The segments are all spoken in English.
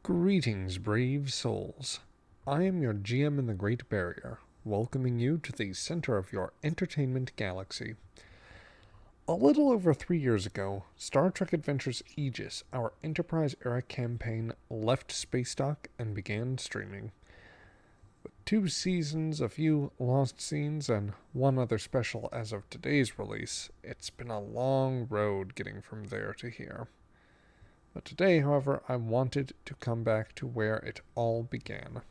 Greetings, brave souls. I am your GM in the Great Barrier, welcoming you to the center of your entertainment galaxy. A little over 3 years ago, Star Trek Adventures Aegis, our Enterprise-era campaign, left space dock and began streaming. With 2 seasons, a few lost scenes, and one other special as of today's release, it's been a long road getting from there to here. But today, however, I wanted to come back to where it all began.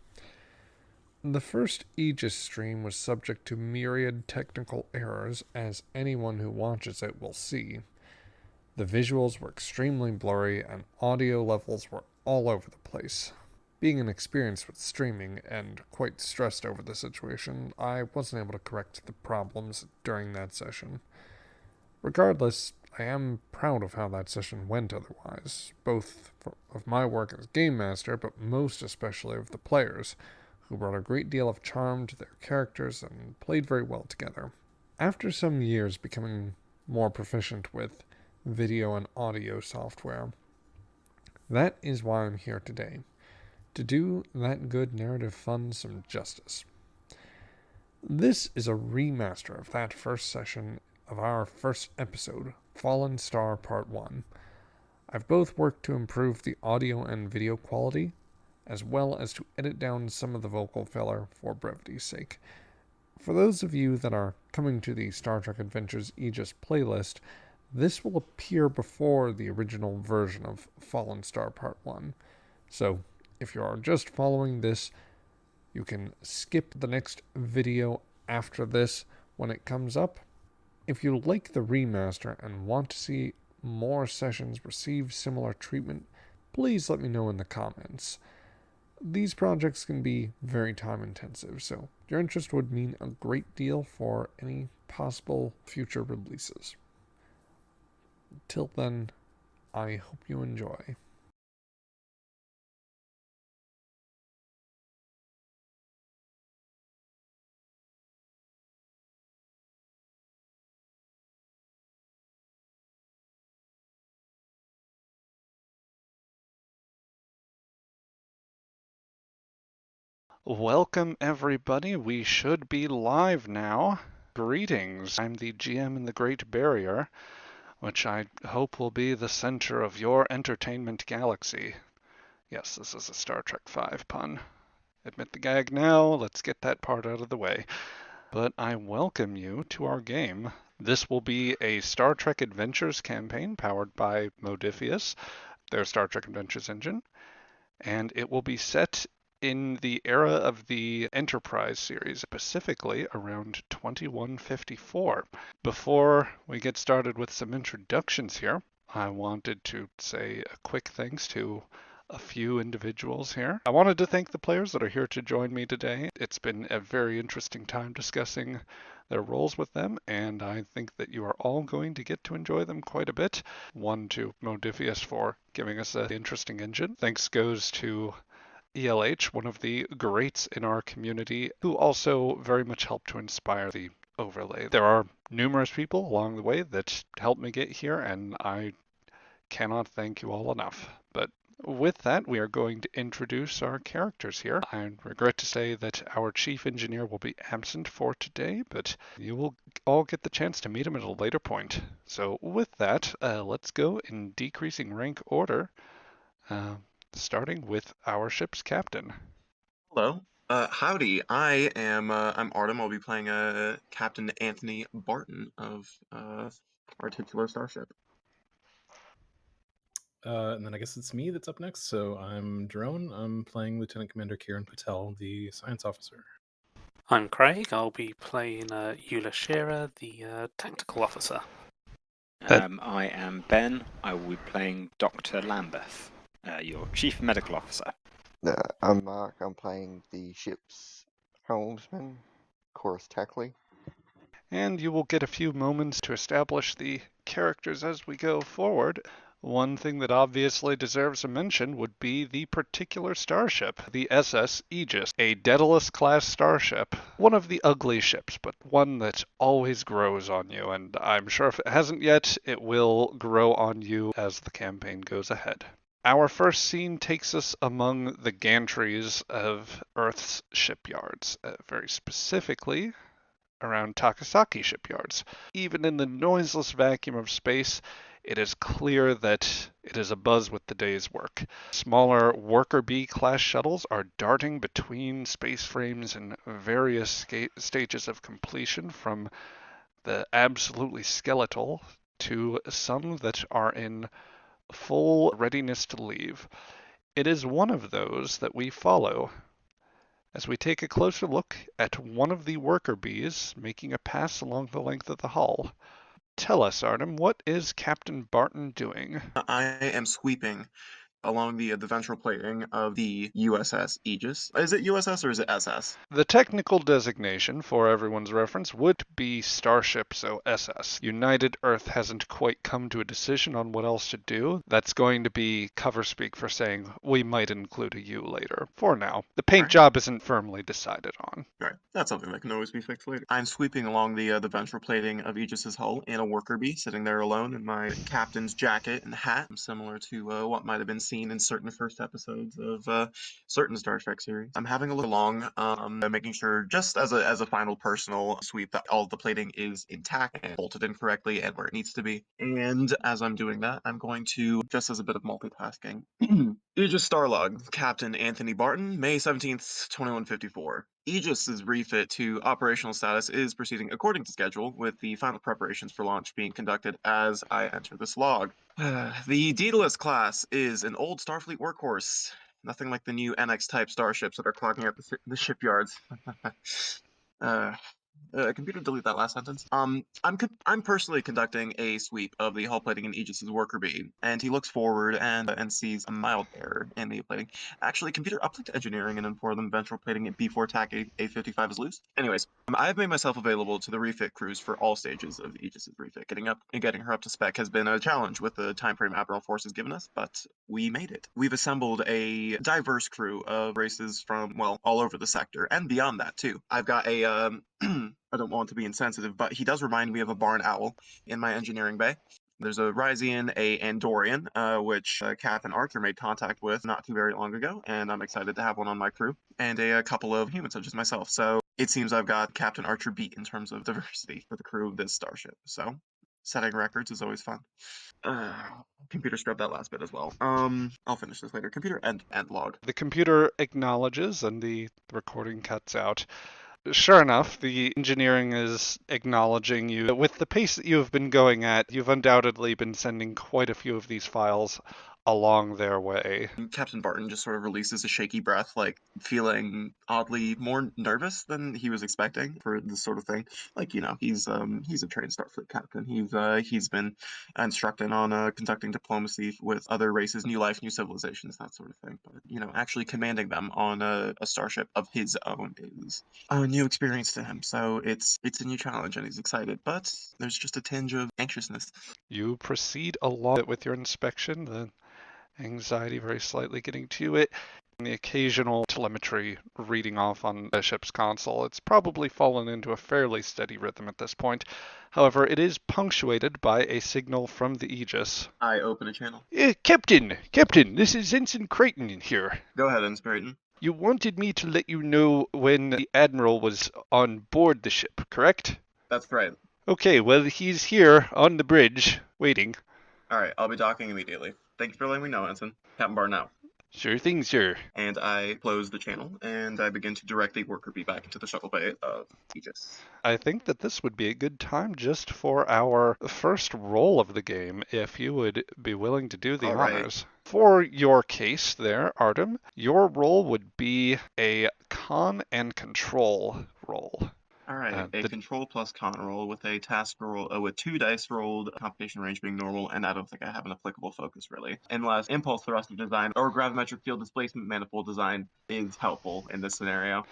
The first Aegis stream was subject to myriad technical errors, as anyone who watches it will see. The visuals were extremely blurry, and audio levels were all over the place. Being inexperienced with streaming and quite stressed over the situation, I wasn't able to correct the problems during that session. Regardless, I am proud of how that session went otherwise, both of my work as game master, but most especially of the players, who brought a great deal of charm to their characters and played very well together. After some years becoming more proficient with video and audio software, that is why I'm here today, to do that good narrative fun some justice. This is a remaster of that first session of our first episode, Fallen Star Part 1. I've both worked to improve the audio and video quality, as well as to edit down some of the vocal filler for brevity's sake. For those of you that are coming to the Star Trek Adventures Aegis playlist, this will appear before the original version of Fallen Star Part 1. So, if you are just following this, you can skip the next video after this when it comes up. If you like the remaster and want to see more sessions receive similar treatment, please let me know in the comments. These projects can be very time intensive, so your interest would mean a great deal for any possible future releases. Till then, I hope you enjoy. Welcome, everybody. We should be live now. Greetings. I'm the GM in the Great Barrier, which I hope will be the center of your entertainment galaxy. Yes, this is a Star Trek V pun. Admit the gag now. Let's get that part out of the way. But I welcome you to our game. This will be a Star Trek Adventures campaign powered by Modiphius, their Star Trek Adventures engine, and it will be set in the era of the Enterprise series, specifically around 2154. Before we get started with some introductions here, I wanted to say a quick thanks to a few individuals here. I wanted to thank the players that are here to join me today. It's been a very interesting time discussing their roles with them, and I think that you are all going to get to enjoy them quite a bit. One to Modiphius for giving us an interesting engine. Thanks goes to ELH, one of the greats in our community, who also very much helped to inspire the overlay. There are numerous people along the way that helped me get here, and I cannot thank you all enough. But with that, we are going to introduce our characters here. I regret to say that our chief engineer will be absent for today, but you will all get the chance to meet him at a later point. So with that, let's go in decreasing rank order. Starting with our ship's captain. Hello. Howdy. I'm Artem. I'll be playing Captain Anthony Barton of our titular starship. And then I guess it's me that's up next. So I'm Drone. I'm playing Lieutenant Commander Kieran Patel, the science officer. I'm Craig. I'll be playing Eula Shearer, the tactical officer. I am Ben. I will be playing Dr. Lambeth, your chief medical officer. I'm Mark. I'm playing the ship's helmsman, Chorus Tackley. And you will get a few moments to establish the characters as we go forward. One thing that obviously deserves a mention would be the particular starship, the SS Aegis, a Daedalus-class starship. One of the ugly ships, but one that always grows on you, and I'm sure if it hasn't yet, it will grow on you as the campaign goes ahead. Our first scene takes us among the gantries of Earth's shipyards, very specifically around Takasaki shipyards. Even in the noiseless vacuum of space, it is clear that it is abuzz with the day's work. Smaller Worker Bee class shuttles are darting between space frames in various stages of completion, from the absolutely skeletal to some that are in full readiness to leave. It is one of those that we follow as we take a closer look at one of the worker bees making a pass along the length of the hull. Tell us, Artem, what is Captain Barton doing? I am sweeping along the ventral plating of the USS Aegis. Is it USS or is it SS? The technical designation, for everyone's reference, would be Starship, so SS. United Earth hasn't quite come to a decision on what else to do. That's going to be cover speak for saying we might include a U later. For now, the paint job isn't firmly decided on. Right, that's something that can always be fixed later. I'm sweeping along the ventral plating of Aegis's hull in a worker bee, sitting there alone in my captain's jacket and hat, similar to what might have been seen in certain first episodes of certain Star Trek series. I'm having a look along, making sure, just as a final personal sweep, that all the plating is intact and bolted in correctly and where it needs to be. And as I'm doing that, I'm going to, just as a bit of multitasking, Aegis Starlog, Captain Anthony Barton, May 17th, 2154. Aegis's refit to operational status is proceeding according to schedule, with the final preparations for launch being conducted as I enter this log. The Daedalus class is an old Starfleet workhorse. Nothing like the new NX-type starships that are clogging up the shipyards. Computer, delete that last sentence. I'm personally conducting a sweep of the hull plating in Aegis's worker bee, and he looks forward and sees a mild error in the plating. Actually, computer, update to engineering and inform them ventral plating at B4 TAC A55 is loose. Anyways, I have made myself available to the refit crews for all stages of Aegis's refit. Getting her up to spec has been a challenge with the time frame Admiral Force has given us, but we made it. We've assembled a diverse crew of races from, well, all over the sector, and beyond that, too. I've got a, I don't want to be insensitive, but he does remind me of a barn owl in my engineering bay. There's a Ryzian, a Andorian, which Kath and Arthur made contact with not too very long ago, and I'm excited to have one on my crew, and a couple of humans such as myself. So it seems I've got Captain Archer beat in terms of diversity for the crew of this starship. So setting records is always fun. Computer scrub that last bit as well. I'll finish this later. Computer end log. The computer acknowledges and the recording cuts out. Sure enough, the engineering is acknowledging you. With the pace that you have been going at, you've undoubtedly been sending quite a few of these files along their way. Captain Barton just sort of releases a shaky breath, like feeling oddly more nervous than he was expecting for this sort of thing. Like, you know, he's a trained Starfleet captain. He's been instructed on conducting diplomacy with other races, new life, new civilizations, that sort of thing. But, you know, actually commanding them on a starship of his own is a new experience to him. So it's a new challenge and he's excited, but there's just a tinge of anxiousness. You proceed along with your inspection, the anxiety very slightly getting to it, and the occasional telemetry reading off on the ship's console. It's probably fallen into a fairly steady rhythm at this point. However, it is punctuated by a signal from the Aegis. I open a channel. Captain, this is Ensign Creighton in here. Go ahead, Ensign Creighton. You wanted me to let you know when the Admiral was on board the ship, correct? That's right. Okay, well, he's here on the bridge, waiting. Alright, I'll be docking immediately. Thank you for letting me know, Ensign. Captain Barton out. Sure thing, sir. And I close the channel, and I begin to direct the worker bee back into the shuttle bay of Aegis. I think that this would be a good time just for our first roll of the game, if you would be willing to do the honors. For your case there, Artem, your role would be a con and control roll. Alright, a control plus con roll with a task roll, with 2 dice rolled, computation range being normal, and I don't think I have an applicable focus really. Unless impulse thruster design or gravimetric field displacement manifold design is helpful in this scenario.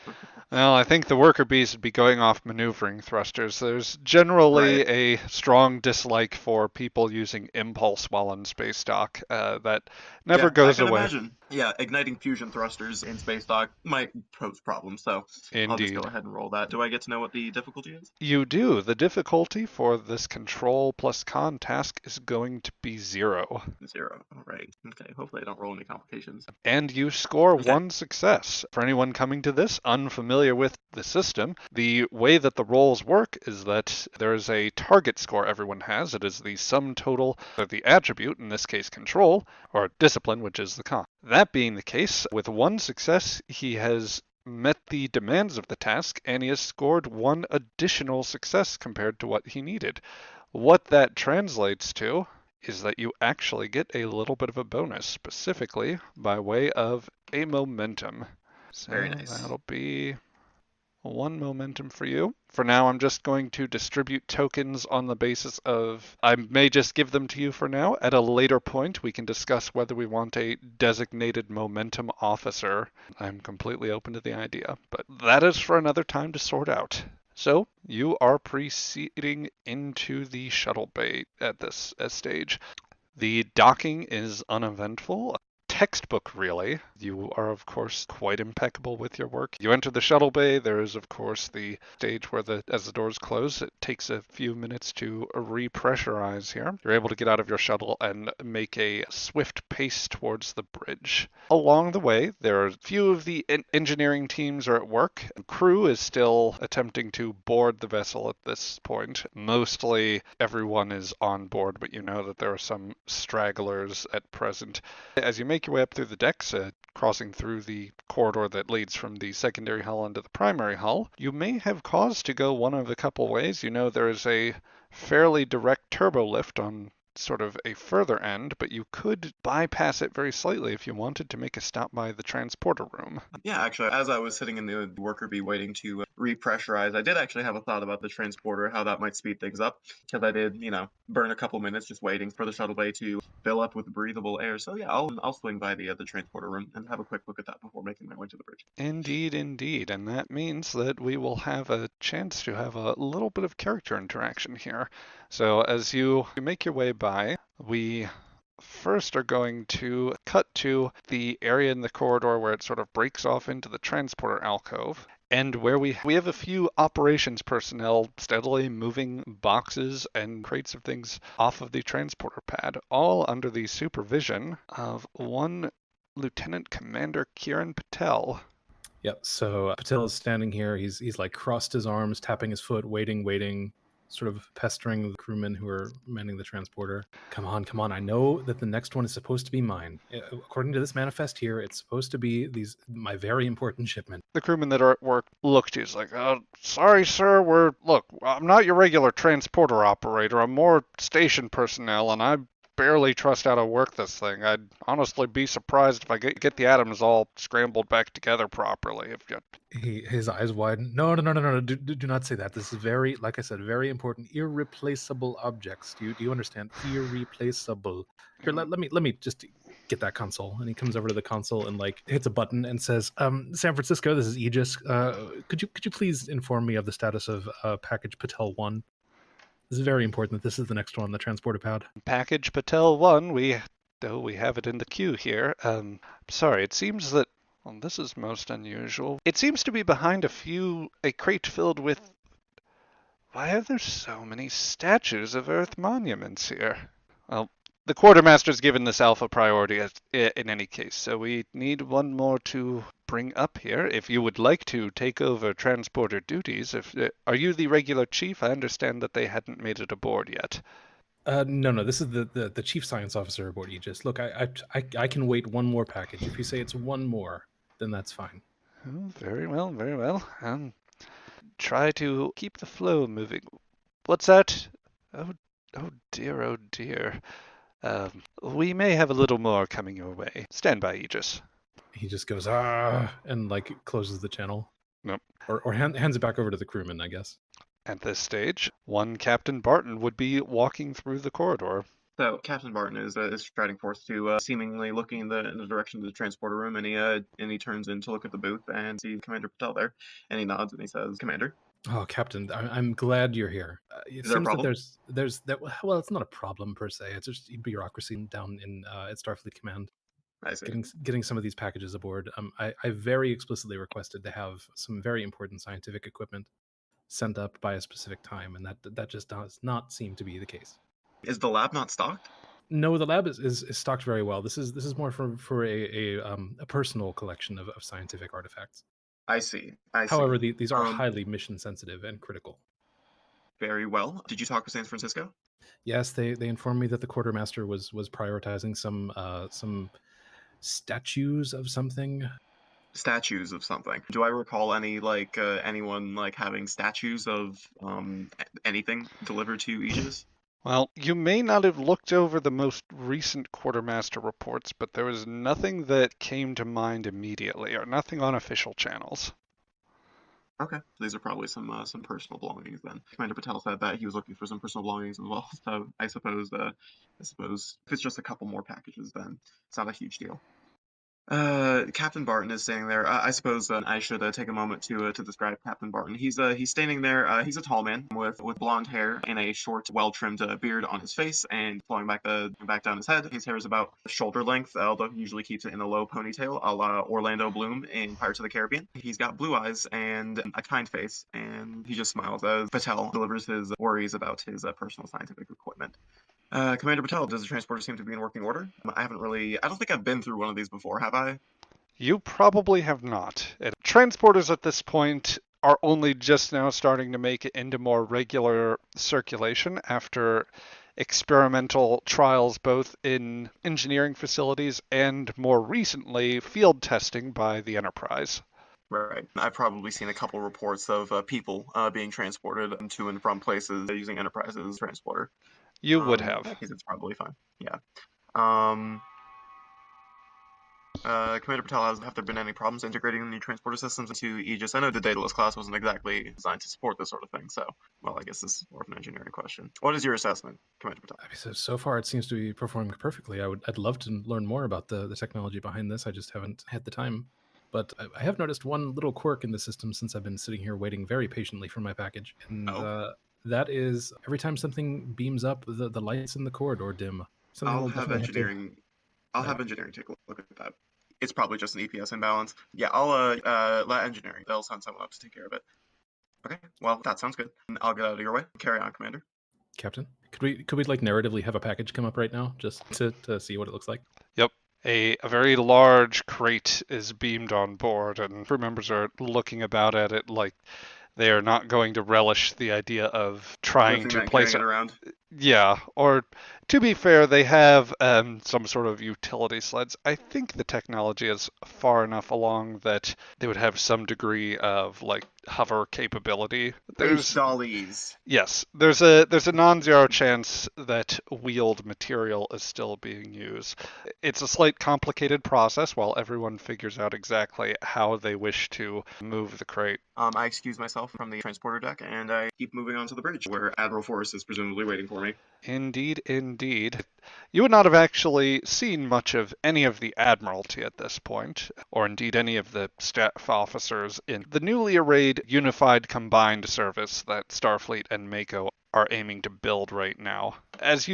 Well, I think the worker bees would be going off maneuvering thrusters. There's generally a strong dislike for people using impulse while on space dock. That never goes away. Imagine. yeah, igniting fusion thrusters in space dock might pose problems, so I'll just Indeed. go ahead and roll that. Do I get to know what the difficulty is? You do. The difficulty for this control plus con task is going to be 0. 0. All right. Okay. Hopefully I don't roll any complications. And you score Okay. 1 success. For anyone coming to this unfamiliar with the system, the way that the rolls work is that there is a target score everyone has. It is the sum total of the attribute, in this case control, or discipline, which is the con. That being the case, with 1 success, he has met the demands of the task, and he has scored 1 additional success compared to what he needed. What that translates to is that you actually get a little bit of a bonus, specifically by way of a momentum. So Very nice. that'll be 1 momentum for you. For now, I'm just going to distribute tokens on the basis of, I may just give them to you for now. At a later point, we can discuss whether we want a designated momentum officer. I'm completely open to the idea, but that is for another time to sort out. So you are proceeding into the shuttle bay at this stage. The docking is uneventful. Textbook, really. You are, of course, quite impeccable with your work. You enter the shuttle bay. There is, of course, the stage where, as the doors close, it takes a few minutes to repressurize here. You're able to get out of your shuttle and make a swift pace towards the bridge. Along the way, there are a few of the engineering teams are at work. The crew is still attempting to board the vessel at this point. Mostly everyone is on board, but you know that there are some stragglers at present. As you make your way up through the decks, crossing through the corridor that leads from the secondary hull into the primary hull, you may have cause to go one of a couple ways. You know there is a fairly direct turbo lift on sort of a further end, but you could bypass it very slightly if you wanted to make a stop by the transporter room. Yeah, actually, as I was sitting in the worker bee waiting to repressurize, I did actually have a thought about the transporter, how that might speed things up, because I did, burn a couple minutes just waiting for the shuttle bay to fill up with breathable air. So yeah, I'll swing by the transporter room and have a quick look at that before making my way to the bridge. Indeed, indeed. And that means that we will have a chance to have a little bit of character interaction here. So as you make your way by, we first are going to cut to the area in the corridor where it sort of breaks off into the transporter alcove, and where we have a few operations personnel steadily moving boxes and crates of things off of the transporter pad, all under the supervision of one Lieutenant Commander Kiran Patel. Yep. So Patel is standing here. He's like crossed his arms, tapping his foot, waiting, sort of pestering the crewmen who are manning the transporter. Come on. I know that the next one is supposed to be mine. According to this manifest here, it's supposed to be my very important shipment. The crewmen that are at work look to you. It's like, sorry, sir. I'm not your regular transporter operator. I'm more station personnel, and I barely trust how to work this thing. I'd honestly be surprised if I get the atoms all scrambled back together properly. His eyes widen. No. Do not say that. This is very, like I said, very important. Irreplaceable objects. Do you understand? Irreplaceable. Here, let me just get that console. And he comes over to the console and like hits a button and says, San Francisco, this is Aegis. Could you please inform me of the status of package Patel 1? This is very important that this is the next one on the transporter pad. Package Patel 1, we have it in the queue here. Sorry, it seems that, well, this is most unusual. It seems to be behind a crate filled with, why are there so many statues of Earth monuments here? Well, the quartermaster's given this alpha priority in any case, so we need one more to bring up here. If you would like to take over transporter duties, are you the regular chief? I understand that they hadn't made it aboard yet. No. This is the chief science officer aboard Aegis. Look, I can wait one more package. If you say it's one more, then that's fine. Oh, very well. Try to keep the flow moving. What's that? Oh dear. We may have a little more coming your way. Stand by, Aegis. He just goes, and like closes the channel. Nope. Or hands it back over to the crewman, I guess. At this stage, one Captain Barton would be walking through the corridor. So Captain Barton is striding forth to seemingly looking in the direction of the transporter room, and he turns in to look at the booth and sees Commander Patel there, and he nods and he says, "Commander." Oh, Captain, I'm glad you're here. It Is there a seems problem? that there's that. Well, it's not a problem per se. It's just bureaucracy down in at Starfleet Command. I see. getting some of these packages aboard. I very explicitly requested to have some very important scientific equipment sent up by a specific time, and that just does not seem to be the case. Is the lab not stocked? No, the lab is stocked very well. This is more for a personal collection of scientific artifacts. I see. I see. However, these are Um, highly mission sensitive and critical. Very well. Did you talk with San Francisco? Yes, they informed me that the quartermaster was prioritizing some statues of something. Statues of something. Do I recall any like anyone like having statues of anything delivered to Aegis? Well, you may not have looked over the most recent quartermaster reports, but there was nothing that came to mind immediately, or nothing on official channels. Okay, these are probably some personal belongings then. Commander Patel said that he was looking for some personal belongings as well. So I suppose if it's just a couple more packages, then it's not a huge deal. Captain Barton is standing there. I suppose I should take a moment to describe Captain Barton. He's standing there. He's a tall man with blonde hair and a short, well-trimmed beard on his face and flowing back down his head. His hair is about shoulder length, although he usually keeps it in a low ponytail, a la Orlando Bloom in Pirates of the Caribbean. He's got blue eyes and a kind face, and he just smiles as Patel delivers his worries about his personal scientific equipment. Commander Patel, does the transporter seem to be in working order? I don't think I've been through one of these before, have I? You probably have not. Transporters at this point are only just now starting to make it into more regular circulation after experimental trials both in engineering facilities and more recently field testing by the Enterprise. Right. I've probably seen a couple reports of people being transported to and from places using Enterprise's transporter. You would In have. that case, it's probably fine. Yeah. Um, Commander Patel, have there been any problems integrating the new transporter systems into Aegis? I know the Daedalus class wasn't exactly designed to support this sort of thing, so, well, I guess this is more of an engineering question. What is your assessment, Commander Patel? I mean, so far it seems to be performing perfectly. I'd love to learn more about the technology behind this. I just haven't had the time. But I have noticed one little quirk in the system since I've been sitting here waiting very patiently for my package, and that is every time something beams up, the lights in the corridor dim. I'll have engineering take a look at that. It's probably just an EPS imbalance. Yeah, I'll let engineering. They'll send someone up to take care of it. Okay, well, that sounds good. I'll get out of your way. Carry on, Commander. Captain, could we like narratively have a package come up right now just to see what it looks like? Yep. A very large crate is beamed on board, and crew members are looking about at it like they are not going to relish the idea of trying to place it around. Yeah, or to be fair, they have some sort of utility sleds. I think the technology is far enough along that they would have some degree of like hover capability. There's dollies. Yes, there's a non-zero chance that wheeled material is still being used. It's a slight complicated process while everyone figures out exactly how they wish to move the crate. I excuse myself from the transporter deck and I keep moving on to the bridge where Admiral Forrest is presumably waiting for me. Indeed, indeed. You would not have actually seen much of any of the Admiralty at this point, or indeed any of the staff officers in the newly arrayed Unified Combined Service that Starfleet and Mako are aiming to build right now. As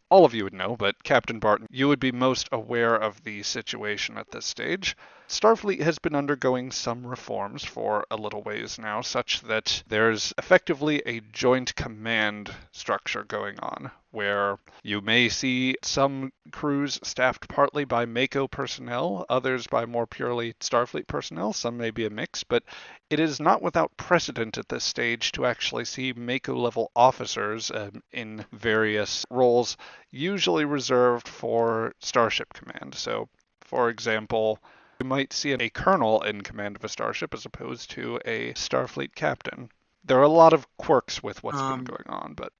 all of you would know, but Captain Barton, you would be most aware of the situation at this stage. Starfleet has been undergoing some reforms for a little ways now, such that there's effectively a joint command structure going on, where you may see some crews staffed partly by Mako personnel, others by more purely Starfleet personnel, some may be a mix, but it is not without precedent at this stage to actually see Mako-level officers in various roles, usually reserved for Starship Command. So, for example, you might see a colonel in command of a starship as opposed to a Starfleet captain. There are a lot of quirks with what's been going on, but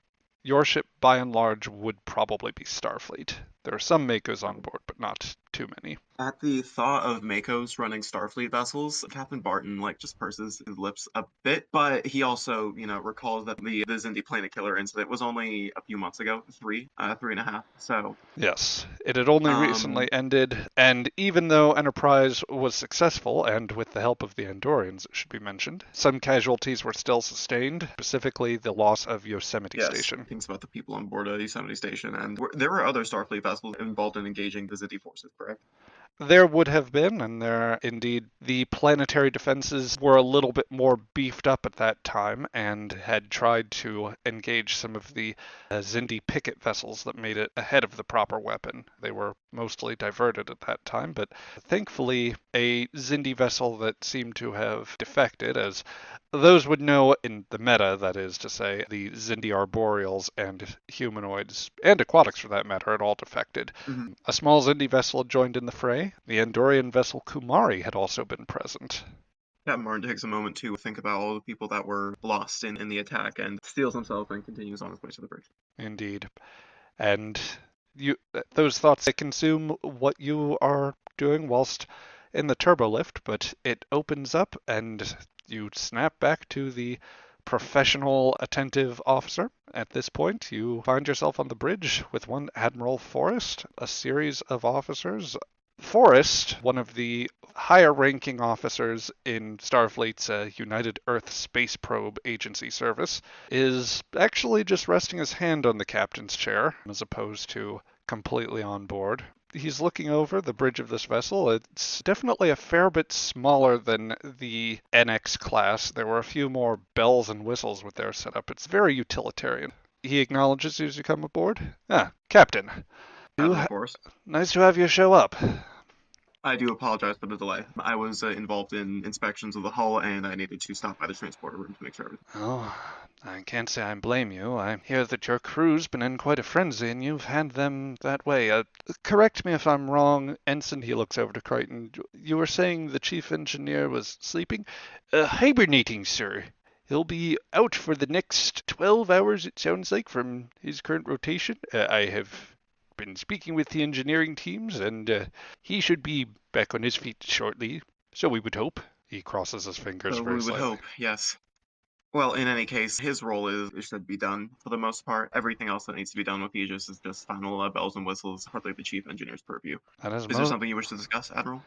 your ship, by and large, would probably be Starfleet. There are some Makos on board, but not too many. At the thought of Makos running Starfleet vessels, Captain Barton just purses his lips a bit, but he also, recalls that the Xindi Planet Killer incident was only a few months ago, three and a half. So yes, it had only recently ended, and even though Enterprise was successful, and with the help of the Andorians, it should be mentioned, some casualties were still sustained, specifically the loss of Yosemite Station. Things about the people on board Yosemite Station, and there were other Starfleet vessels vessels involved in engaging the Zindi forces, correct? There would have been, and there indeed, the planetary defenses were a little bit more beefed up at that time and had tried to engage some of the Zindi picket vessels that made it ahead of the proper weapon. They were mostly diverted at that time, but thankfully a Zindi vessel that seemed to have defected, as those would know in the meta, that is to say, the Zindi arboreals and humanoids, and aquatics for that matter, had all defected. Mm-hmm. A small Zindi vessel had joined in the fray. The Andorian vessel Kumari had also been present. Captain Martin takes a moment to think about all the people that were lost in the attack and steels himself and continues on his way to the bridge. Indeed. And those thoughts, they consume what you are doing whilst in the turbolift, but it opens up and you snap back to the professional, attentive officer. At this point, you find yourself on the bridge with one Admiral Forrest, a series of officers. Forrest, one of the higher-ranking officers in Starfleet's United Earth Space Probe Agency service, is actually just resting his hand on the captain's chair, as opposed to completely on board. He's looking over the bridge of this vessel. It's definitely a fair bit smaller than the NX class. There were a few more bells and whistles with their setup. It's very utilitarian. He acknowledges you as you come aboard. Ah, Captain. Admiral Forrest. Nice to have you show up. I do apologize for the delay. I was involved in inspections of the hull, and I needed to stop by the transporter room to make sure everything. Oh, I can't say I blame you. I hear that your crew's been in quite a frenzy, and you've had them that way. Correct me if I'm wrong, Ensign. He looks over to Crichton. You were saying the chief engineer was sleeping? Hibernating, sir. He'll be out for the next 12 hours, it sounds like, from his current rotation. I have been speaking with the engineering teams, and he should be back on his feet shortly. So we would hope. He crosses his fingers very slightly. We would hope, yes. Well, in any case, his role it should be done for the most part. Everything else that needs to be done with Aegis is just final bells and whistles, hardly the chief engineer's purview. Is there something you wish to discuss, Admiral?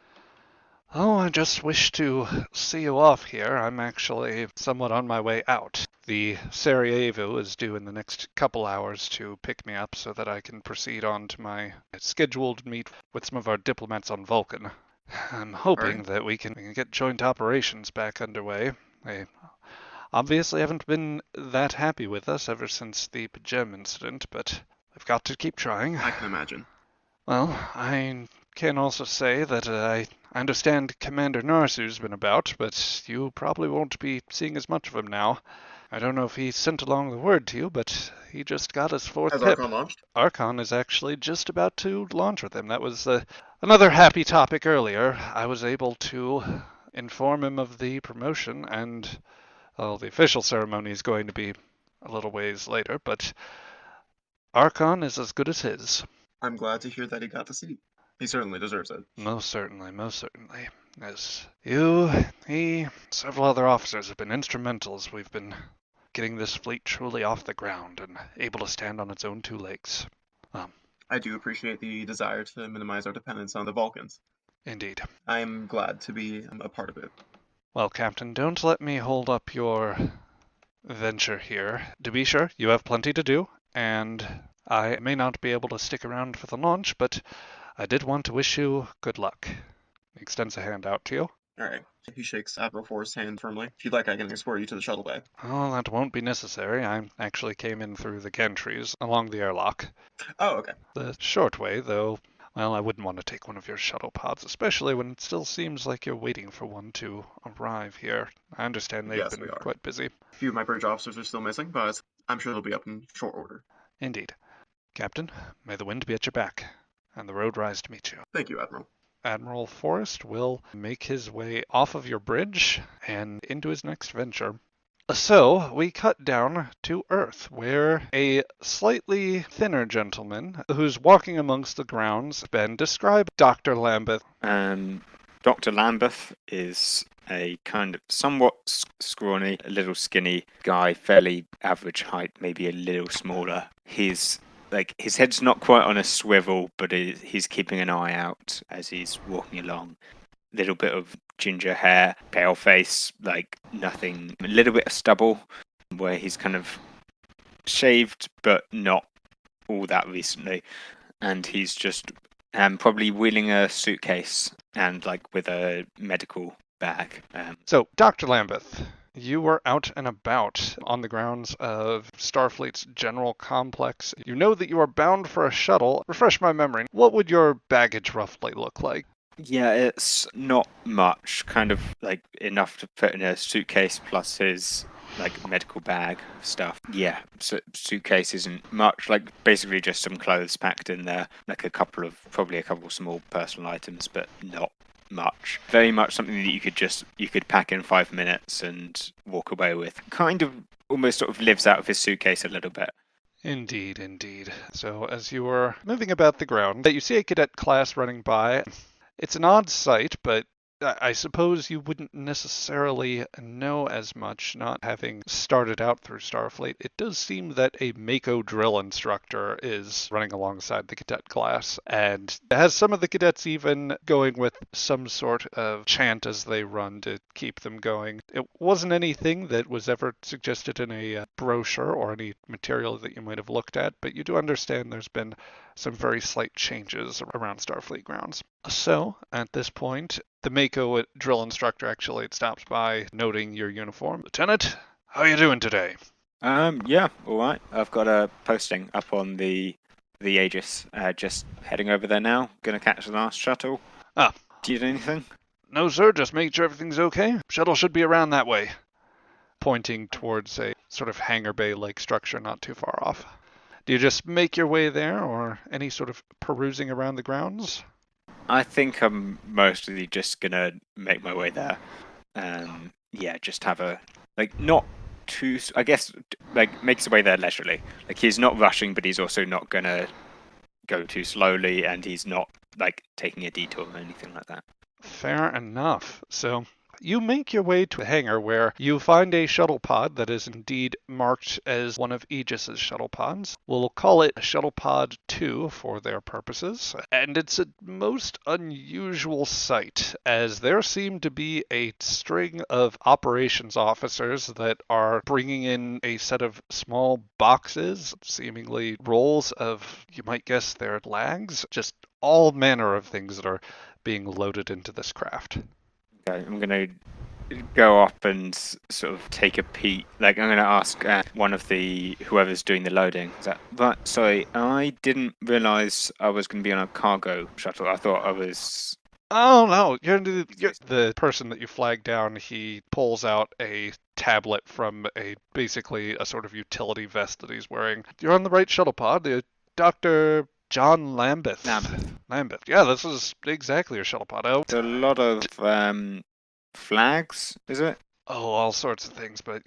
Oh, I just wish to see you off here. I'm actually somewhat on my way out. The Sarajevo is due in the next couple hours to pick me up so that I can proceed on to my scheduled meet with some of our diplomats on Vulcan. I'm hoping that we can get joint operations back underway. They obviously haven't been that happy with us ever since the Pajem incident, but I've got to keep trying. I can imagine. Well, I can also say that I understand Commander Narsu's been about, but you probably won't be seeing as much of him now. I don't know if he sent along the word to you, but he just got his fourth Has pip. Archon launched? Archon is actually just about to launch with him. That was another happy topic earlier. I was able to inform him of the promotion, and well, the official ceremony is going to be a little ways later, but Archon is as good as his. I'm glad to hear that he got the seat. He certainly deserves it. Most certainly, most certainly. As you, he, several other officers have been instrumental as we've been getting this fleet truly off the ground and able to stand on its own two legs. I do appreciate the desire to minimize our dependence on the Vulcans. Indeed. I'm glad to be a part of it. Well, Captain, don't let me hold up your venture here. To be sure, you have plenty to do, and I may not be able to stick around for the launch, but I did want to wish you good luck. He extends a hand out to you. All right. He shakes Admiral Forrest's hand firmly. If you'd like, I can escort you to the shuttle bay. Oh, that won't be necessary. I actually came in through the gantries along the airlock. Oh, okay. The short way, though, well, I wouldn't want to take one of your shuttle pods, especially when it still seems like you're waiting for one to arrive here. I understand they've been quite busy. A few of my bridge officers are still missing, but I'm sure they'll be up in short order. Indeed. Captain, may the wind be at your back, and the road rise to meet you. Thank you, Admiral. Admiral Forrest will make his way off of your bridge and into his next venture. So, we cut down to Earth, where a slightly thinner gentleman who's walking amongst the grounds, Ben, describe Dr. Lambeth. Dr. Lambeth is a kind of somewhat scrawny, a little skinny guy, fairly average height, maybe a little smaller. His head's not quite on a swivel, but he's keeping an eye out as he's walking along. Little bit of ginger hair, pale face, like nothing. A little bit of stubble, where he's kind of shaved, but not all that recently. and he's just probably wheeling a suitcase and like with a medical bag. So, Dr. Lambeth, you were out and about on the grounds of Starfleet's general complex. You know that you are bound for a shuttle. Refresh my memory. What would your baggage roughly look like? Yeah, it's not much, kind of like enough to put in a suitcase plus his like medical bag of stuff. Yeah, so suitcase isn't much, like basically just some clothes packed in there, like probably a couple small personal items, but not much. Very much something that you could pack in 5 minutes and walk away with. Kind of almost sort of lives out of his suitcase a little bit. Indeed, indeed. So, as you were moving about the ground, you see a cadet class running by. It's an odd sight, but I suppose you wouldn't necessarily know as much, not having started out through Starfleet. It does seem that a Mako drill instructor is running alongside the cadet class, and has some of the cadets even going with some sort of chant as they run to keep them going. It wasn't anything that was ever suggested in a brochure or any material that you might have looked at, but you do understand there's been some very slight changes around Starfleet grounds. So, at this point, the Mako drill instructor actually stops by, noting your uniform. Lieutenant, how are you doing today? Yeah, all right. I've got a posting up on the Aegis. Just heading over there now. Gonna catch the last shuttle. Ah. Do you need anything? No, sir. Just make sure everything's okay. Shuttle should be around that way. Pointing towards a sort of hangar bay-like structure not too far off. Do you just make your way there, or any sort of perusing around the grounds? I think I'm mostly just gonna make my way there. Yeah, just have a not too. I guess makes his way there leisurely. Like he's not rushing, but he's also not gonna go too slowly, and he's not taking a detour or anything like that. Fair enough. So you make your way to a hangar where you find a shuttle pod that is indeed marked as one of Aegis's shuttle pods. We'll call it Shuttle Pod 2 for their purposes. And it's a most unusual sight, as there seem to be a string of operations officers that are bringing in a set of small boxes, seemingly rolls of, you might guess, their lags, just all manner of things that are being loaded into this craft. Okay, I'm gonna go up and sort of take a peek. I'm gonna ask one of whoever's doing the loading. Sorry, I didn't realize I was gonna be on a cargo shuttle. I thought I was. Oh no, you're the person that you flagged down. He pulls out a tablet from basically a sort of utility vest that he's wearing. You're on the right shuttle pod. Dr. John Lambeth. Lambeth. Yeah, this is exactly your shuttle pod. It's a lot of flags, is it? Oh, all sorts of things, but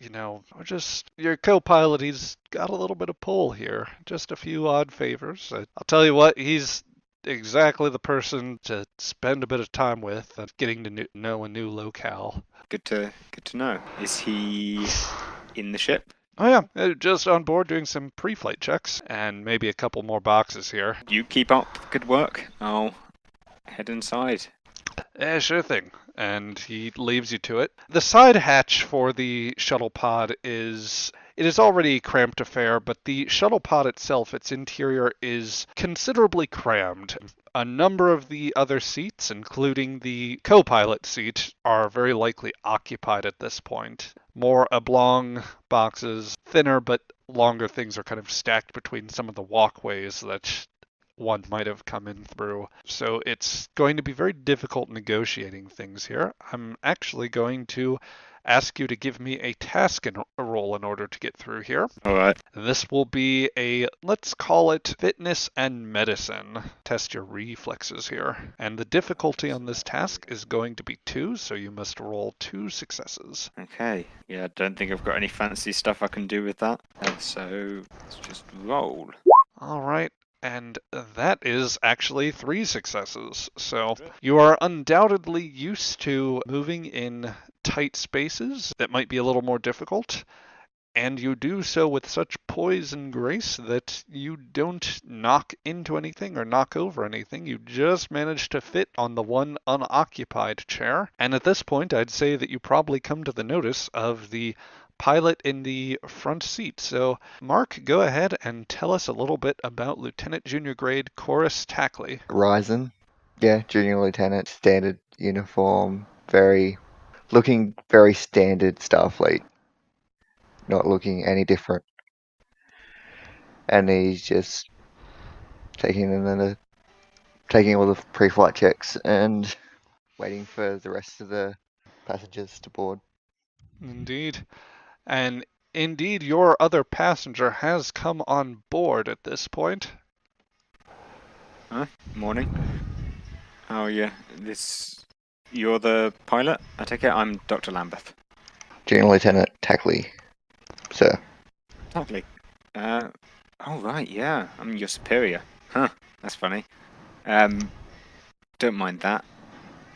your co-pilot, he's got a little bit of pull here. Just a few odd favors. I'll tell you what, he's exactly the person to spend a bit of time with, getting to know a new locale. Good to know. Is he in the ship? Oh yeah, just on board doing some pre-flight checks, and maybe a couple more boxes here. You keep up the good work. I'll head inside. Yeah, sure thing. And he leaves you to it. The side hatch for the shuttle pod is already a cramped affair, but the shuttle pod itself, its interior, is considerably crammed. A number of the other seats, including the co-pilot seat, are very likely occupied at this point. More oblong boxes, thinner but longer things are kind of stacked between some of the walkways that one might have come in through. So it's going to be very difficult negotiating things here. I'm actually going to ask you to give me a task and a roll in order to get through here. All right. This will be let's call it fitness and medicine. Test your reflexes here. And the difficulty on this task is going to be 2, so you must roll 2 successes. Okay. Yeah, I don't think I've got any fancy stuff I can do with that. So let's just roll. All right. And that is actually 3 successes. So you are undoubtedly used to moving in tight spaces that might be a little more difficult. And you do so with such poise and grace that you don't knock into anything or knock over anything. You just manage to fit on the one unoccupied chair. And at this point, I'd say that you probably come to the notice of the pilot in the front seat. So, Mark, go ahead and tell us a little bit about Lieutenant Junior Grade Chorus Tackley. Ryzen. Yeah, junior lieutenant, standard uniform, looking very standard Starfleet. Not looking any different. And he's just taking all the pre-flight checks and waiting for the rest of the passengers to board. Indeed. And indeed, your other passenger has come on board at this point. Morning. Oh yeah, you're the pilot? I take it I'm Dr. Lambeth. Junior Lieutenant Tackley, sir. Lovely. Oh right, yeah. I'm your superior. Huh, that's funny. Don't mind that.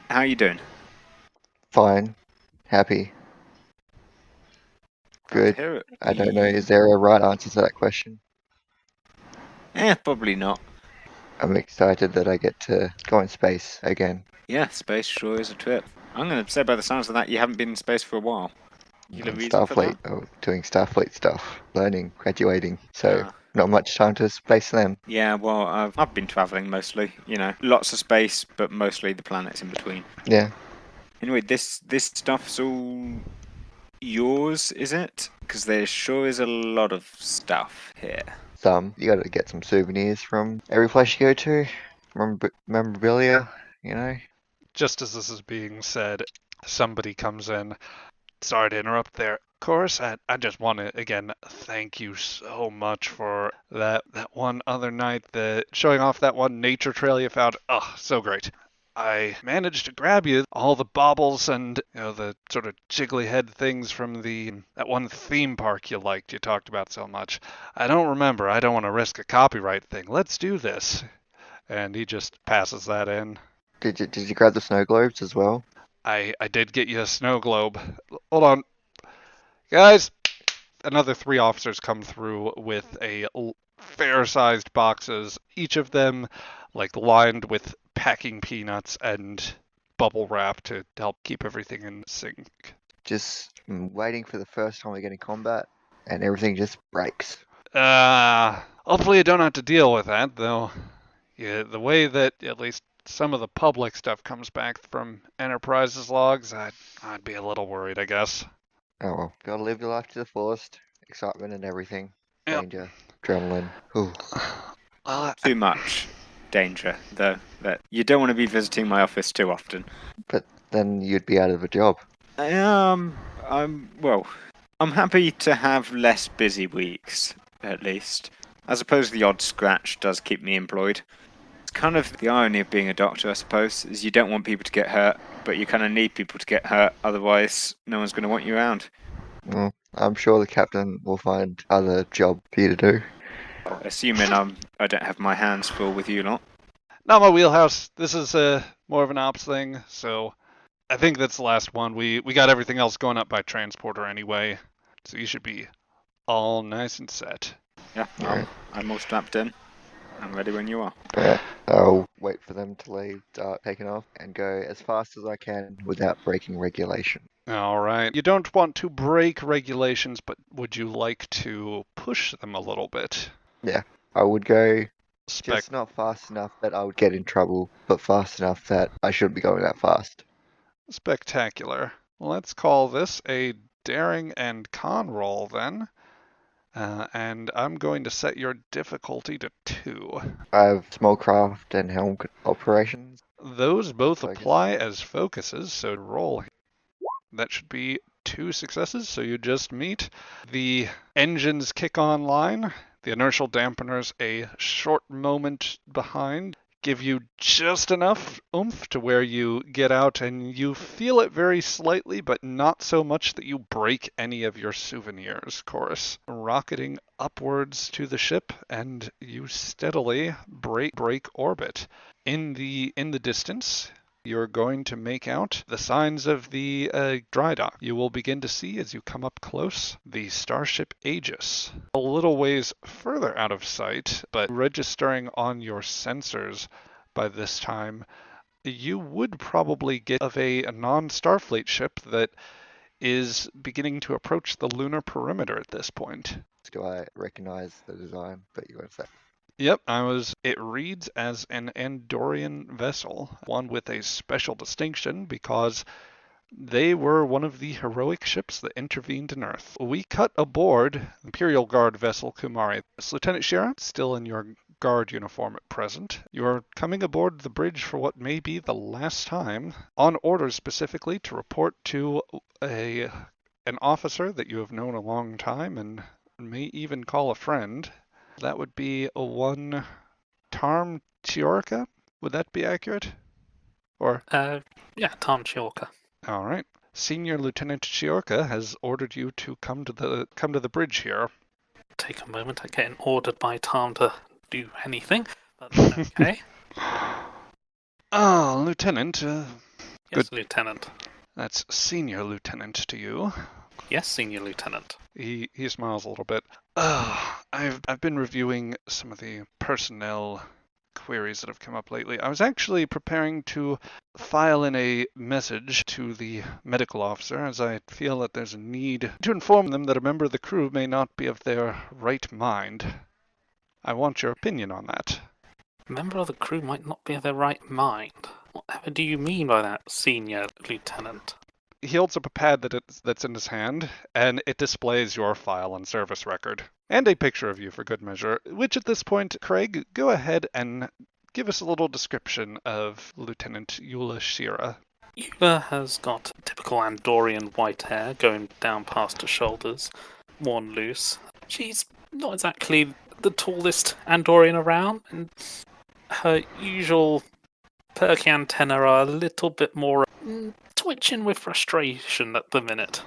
How you doing? Fine. Happy. Glad to Good. hear it. I don't know, is there a right answer to that question? Probably not. I'm excited that I get to go in space again. Yeah, space sure is a trip. I'm going to say by the sounds of that, you haven't been in space for a while. You have a reason for that? Doing Starfleet stuff, learning, graduating, so Ah. not much time to space then. Yeah, well, I've been travelling mostly. Lots of space, but mostly the planets in between. Yeah, Anyway, this stuff's all yours, is it? Because there sure is a lot of stuff here. you gotta get some souvenirs from every place you go to, memorabilia, Just as this is being said, somebody comes in. Sorry to interrupt there. Chorus, I just want to, again, thank you so much for that one other night, showing off that one nature trail you found. Oh, so great. I managed to grab you all the baubles and the sort of jiggly head things from that one theme park you liked, you talked about so much. I don't remember. I don't want to risk a copyright thing. Let's do this. And he just passes that in. Did you grab the snow globes as well? I did get you a snow globe. Hold on. Guys, another 3 officers come through with fair-sized boxes, each of them lined with packing peanuts and bubble wrap to help keep everything in sync. Just waiting for the first time we get in combat, and everything just breaks. Hopefully I don't have to deal with that, though. Yeah, the way that at least some of the public stuff comes back from Enterprise's logs, I'd be a little worried, I guess. Oh well, gotta live your life to the fullest. Excitement and everything. Yep. Danger, adrenaline. Ooh. Too much danger, though. That you don't want to be visiting my office too often. But then you'd be out of a job. I'm happy to have less busy weeks, at least. I suppose the odd scratch does keep me employed. It's kind of the irony of being a doctor, I suppose, is you don't want people to get hurt, but you kind of need people to get hurt, otherwise no one's going to want you around. Well, I'm sure the captain will find other job for you to do. Assuming I don't have my hands full with you lot. Not my wheelhouse. This is more of an ops thing, so I think that's the last one. We got everything else going up by transporter anyway, so you should be all nice and set. Yeah, Right. I'm all strapped in. I'm ready when you are. Yeah, I'll wait for them to leave, start taking off, and go as fast as I can without breaking regulation. All right. You don't want to break regulations, but would you like to push them a little bit? Yeah, I would go just not fast enough that I would get in trouble, but fast enough that I shouldn't be going that fast. Spectacular. Let's call this a daring and con roll then. And I'm going to set your difficulty to 2. I have small craft and helm operations. Those both Focus. apply as focuses, so roll. That should be 2 successes, so you just meet. The engines kick online. The inertial dampeners a short moment behind. Give you just enough oomph to where you get out and you feel it very slightly, but not so much that you break any of your souvenirs, Chorus. Rocketing upwards to the ship, and you steadily break orbit. In the distance, you're going to make out the signs of the drydock. You will begin to see as you come up close the starship Aegis. A little ways further out of sight, but registering on your sensors by this time, you would probably get of a non-Starfleet ship that is beginning to approach the lunar perimeter at this point. Do I recognize the design that you want to say? Yep, it reads as an Andorian vessel, one with a special distinction because they were one of the heroic ships that intervened in Earth. We cut aboard Imperial Guard vessel Kumari. Lieutenant Shira, still in your guard uniform at present. You're coming aboard the bridge for what may be the last time, on orders specifically to report to an officer that you have known a long time and may even call a friend. That would be a one Tarm Chiorka? Would that be accurate? Or Yeah, Tom Chiorka. all right. Senior Lieutenant Chiorka has ordered you to come to the bridge here. Take a moment. I'm getting ordered by Tom to do anything, but okay. Ah, Lieutenant. Yes, Good. Lieutenant. That's Senior Lieutenant to you. Yes, Senior Lieutenant. He smiles a little bit. I've been reviewing some of the personnel queries that have come up lately. I was actually preparing to file in a message to the medical officer, as I feel that there's a need to inform them that a member of the crew may not be of their right mind. I want your opinion on that. A member of the crew might not be of their right mind. Whatever do you mean by that, Senior Lieutenant? He holds up a pad that's in his hand, and it displays your file and service record, and a picture of you for good measure, which at this point, Craig, go ahead and give us a little description of Lieutenant Eula Shira. Eula has got typical Andorian white hair going down past her shoulders, worn loose. She's not exactly the tallest Andorian around, and her usual perky antennae are a little bit more twitching with frustration at the minute.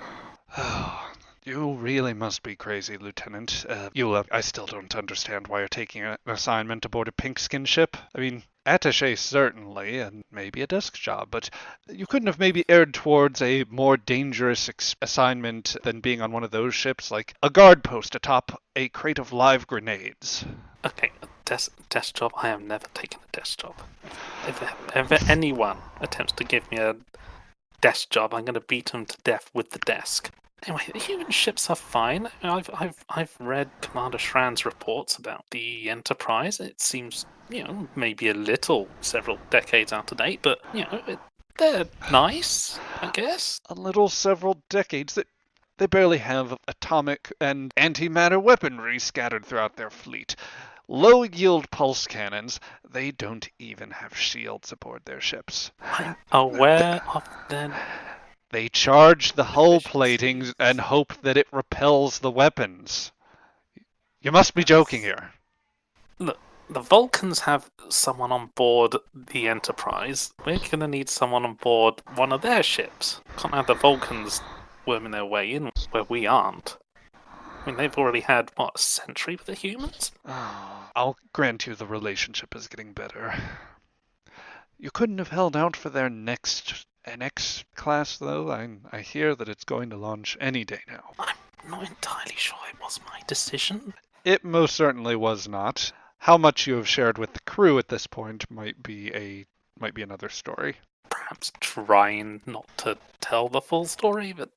Oh, you really must be crazy, Lieutenant. Eula, I still don't understand why you're taking an assignment aboard a pink-skin ship. I mean, attaché certainly, and maybe a desk job, but you couldn't have maybe erred towards a more dangerous assignment than being on one of those ships, like a guard post atop a crate of live grenades. Okay, a desk job? I have never taken a desk job. If ever anyone attempts to give me a desk job, I'm going to beat them to death with the desk. Anyway, the human ships are fine. I've read Commander Shran's reports about the Enterprise. It seems, maybe a little several decades out of date, but they're nice, I guess. A little several decades. They barely have atomic and antimatter weaponry scattered throughout their fleet. Low-yield pulse cannons. They don't even have shields aboard their ships. I'm aware of their... They charge the hull platings and hope that it repels the weapons. You must be joking here. Look, the Vulcans have someone on board the Enterprise. We're going to need someone on board one of their ships. Can't have the Vulcans worming their way in where we aren't. I mean, they've already had, a century with the humans? Oh, I'll grant you the relationship is getting better. You couldn't have held out for their next NX class, though. I hear that it's going to launch any day now. I'm not entirely sure it was my decision. It most certainly was not. How much you have shared with the crew at this point might be another story. Perhaps trying not to tell the full story, but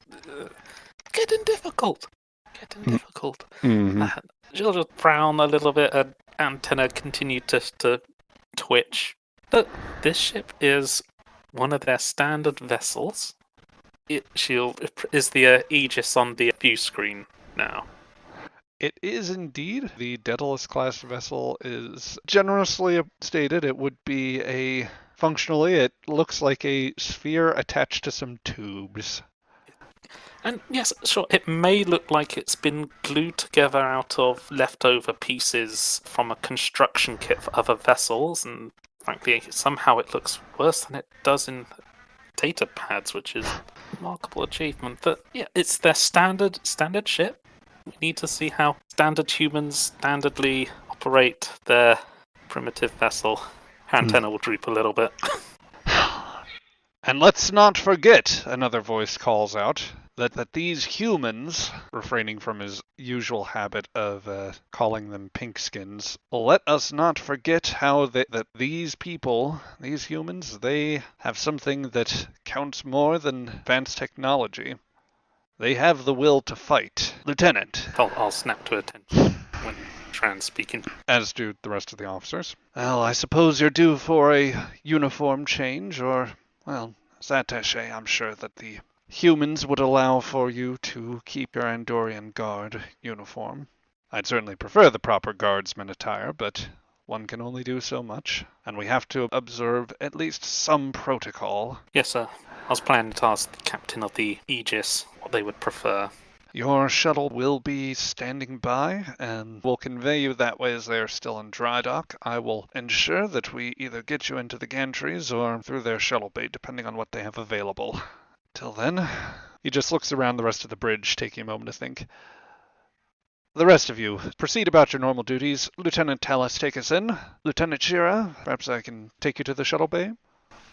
getting difficult. Mm-hmm. She'll just frown a little bit, her antenna continue to twitch. But this ship is one of their standard vessels. Is the Aegis on the view screen now? It is indeed. The Daedalus class vessel is generously stated. It would be functionally, it looks like a sphere attached to some tubes. And yes, sure, it may look like it's been glued together out of leftover pieces from a construction kit for other vessels, and frankly, somehow it looks worse than it does in data pads, which is a remarkable achievement. But yeah, it's their standard ship. We need to see how standard humans standardly operate their primitive vessel. Her antenna will droop a little bit. And let's not forget, another voice calls out, that these humans, refraining from his usual habit of calling them pinkskins, let us not forget how that these people, these humans, they have something that counts more than advanced technology. They have the will to fight. Lieutenant, I'll snap to attention when Tran's speaking. as do the rest of the officers. Well, I suppose you're due for a uniform change, or, well, as attaché, I'm sure that the humans would allow for you to keep your Andorian guard uniform. I'd certainly prefer the proper guardsman attire, but one can only do so much, and we have to observe at least some protocol. Yes, sir. I was planning to ask the captain of the Aegis what they would prefer. Your shuttle will be standing by, and will convey you that way as they are still in dry dock. I will ensure that we either get you into the gantries or through their shuttle bay, depending on what they have available. Till then, he just looks around the rest of the bridge, taking a moment to think. The rest of you, proceed about your normal duties. Lieutenant Tallis, take us in. Lieutenant Shira, perhaps I can take you to the shuttle bay?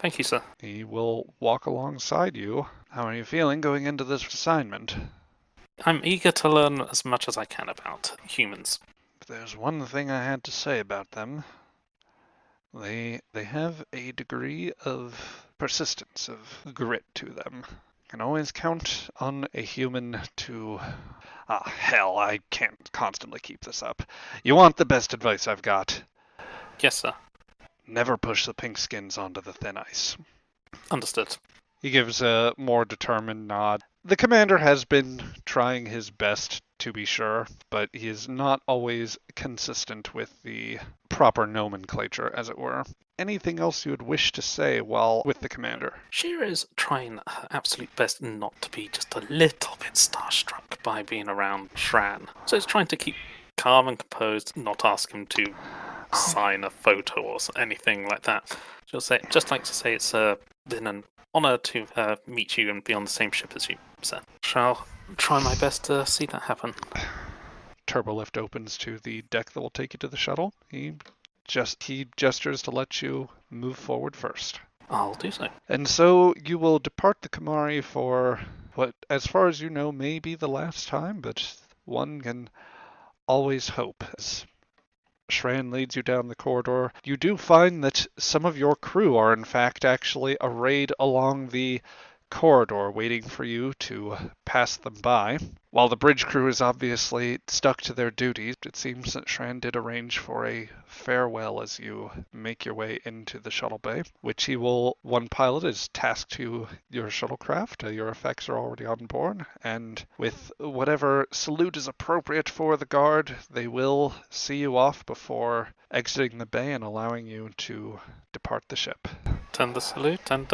Thank you, sir. He will walk alongside you. How are you feeling going into this assignment? I'm eager to learn as much as I can about humans. If there's one thing I had to say about them, they have a degree of persistence, of grit to them. Can always count on a human to... Ah, hell, I can't constantly keep this up. You want the best advice I've got? Yes, sir. Never push the pink skins onto the thin ice. Understood. He gives a more determined nod. The commander has been trying his best, to be sure, but he is not always consistent with the proper nomenclature, as it were. Anything else you would wish to say while with the commander? Shira is trying her absolute best not to be just a little bit starstruck by being around Shran. So he's trying to keep calm and composed, not ask him to sign a photo or anything like that. Just like to say it's been an honor to meet you and be on the same ship as you, sir. Shall try my best to see that happen. Turbolift opens to the deck that will take you to the shuttle. He gestures to let you move forward first. I'll do so. And so you will depart the Kamari for what, as far as you know, may be the last time, but one can always hope. As Shran leads you down the corridor, you do find that some of your crew are in fact actually arrayed along the corridor waiting for you to pass them by. While the bridge crew is obviously stuck to their duties, it seems that Shran did arrange for a farewell as you make your way into the shuttle bay, which one pilot is tasked to your shuttlecraft. Your effects are already on board, and with whatever salute is appropriate for the guard, they will see you off before exiting the bay and allowing you to depart the ship. Turn the salute and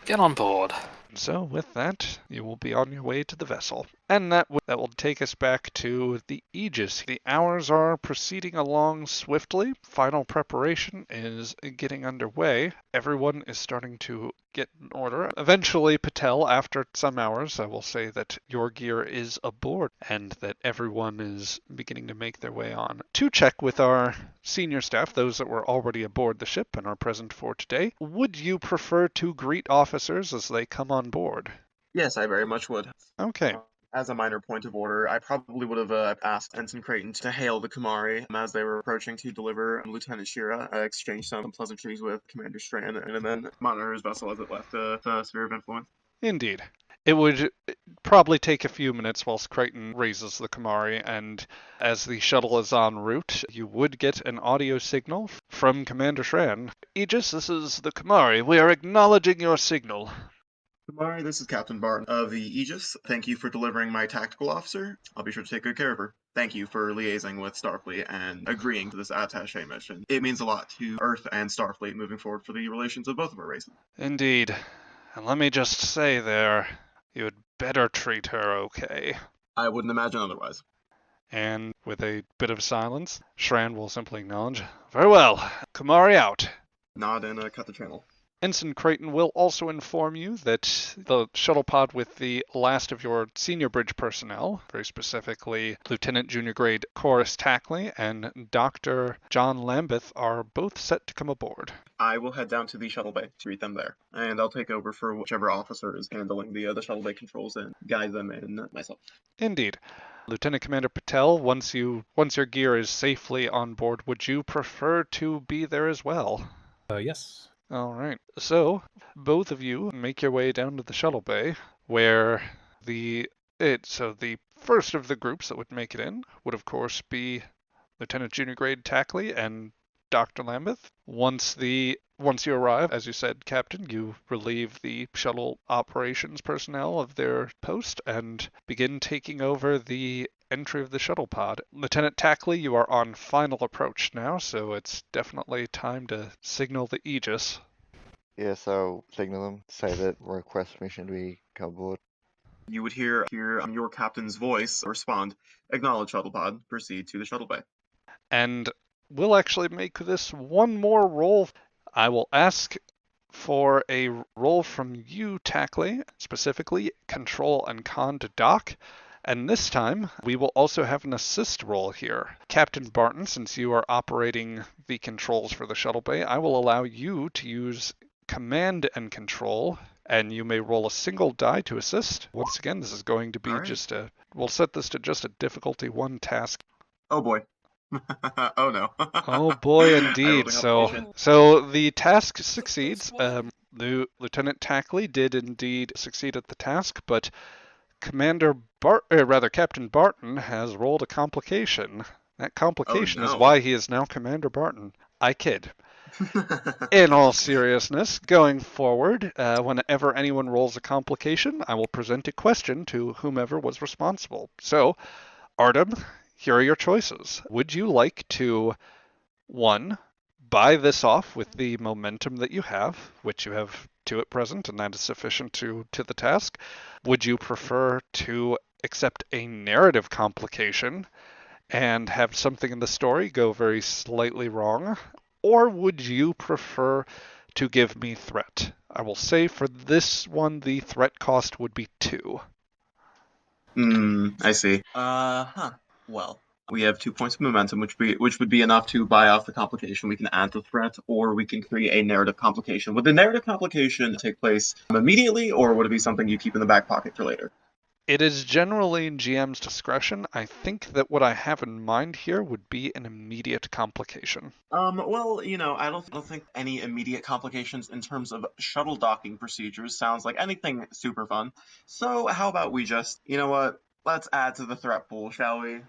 get on board. So with that, you will be on your way to the vessel. And that will take us back to the Aegis. The hours are proceeding along swiftly. Final preparation is getting underway. Everyone is starting to get in order. Eventually, Patel, after some hours, I will say that your gear is aboard and that everyone is beginning to make their way on. To check with our senior staff, those that were already aboard the ship and are present for today, would you prefer to greet officers as they come on board? Yes, I very much would. Okay. As a minor point of order, I probably would have asked Ensign Creighton to hail the Kamari as they were approaching to deliver Lieutenant Shira, exchange some pleasantries with Commander Strand, and then monitor his vessel as it left the sphere of influence. Indeed. It would probably take a few minutes whilst Creighton raises the Kamari, and as the shuttle is en route, you would get an audio signal from Commander Shran. Aegis, this is the Kamari. We are acknowledging your signal. Kamari, this is Captain Barton of the Aegis. Thank you for delivering my tactical officer. I'll be sure to take good care of her. Thank you for liaising with Starfleet and agreeing to this attaché mission. It means a lot to Earth and Starfleet moving forward for the relations of both of our races. Indeed. And let me just say there, you had better treat her okay. I wouldn't imagine otherwise. And with a bit of silence, Shran will simply acknowledge, very well, Kamari out. Nod and cut the channel. Ensign Creighton will also inform you that the shuttle pod with the last of your senior bridge personnel, very specifically Lieutenant Junior Grade Corus Tackley and Dr. John Lambeth, are both set to come aboard. I will head down to the shuttle bay to meet them there, and I'll take over for whichever officer is handling the shuttle bay controls and guide them in myself. Indeed. Lieutenant Commander Patel, once your gear is safely on board, would you prefer to be there as well? Yes. All right. So, both of you make your way down to the shuttle bay, where the So the first of the groups that would make it in would, of course, be Lieutenant Junior Grade Tackley and Dr. Lambeth. Once you arrive, as you said, Captain, you relieve the shuttle operations personnel of their post and begin taking over the entry of the shuttle pod. Lieutenant Tackley, you are on final approach now, so it's definitely time to signal the Aegis. Yes, I'll signal them, say that request permission to be come aboard. You would hear your captain's voice respond, "Acknowledge shuttle pod. Proceed to the shuttle bay." And we'll actually make this one more roll. I will ask for a roll from you, Tackley, specifically control and con to dock. And this time, we will also have an assist roll here. Captain Barton, since you are operating the controls for the shuttle bay, I will allow you to use command and control, and you may roll a single die to assist. Once again, this is going to be we'll set this to just a difficulty 1 task. Oh boy. Oh no. Oh boy, I indeed. rolled a complication. So the task succeeds. The Lieutenant Tackley did indeed succeed at the task, but Captain Barton has rolled a complication. That complication is no. why he is now Commander Barton. I kid. In all seriousness, going forward, whenever anyone rolls a complication, I will present a question to whomever was responsible. So, Artem, here are your choices. Would you like to, 1, buy this off with the momentum that you have, which you have 2 at present, and that is sufficient to the task? Would you prefer to accept a narrative complication and have something in the story go very slightly wrong? Or would you prefer to give me threat? I will say for this one, the threat cost would be 2. I see. Well, we have 2 points of momentum, which would be enough to buy off the complication. We can add the threat, or we can create a narrative complication. Would the narrative complication take place immediately, or would it be something you keep in the back pocket for later? It is generally in GM's discretion. I think that what I have in mind here would be an immediate complication. Well, I don't think any immediate complications in terms of shuttle docking procedures sounds like anything super fun. So how about we just, let's add to the threat pool, shall we?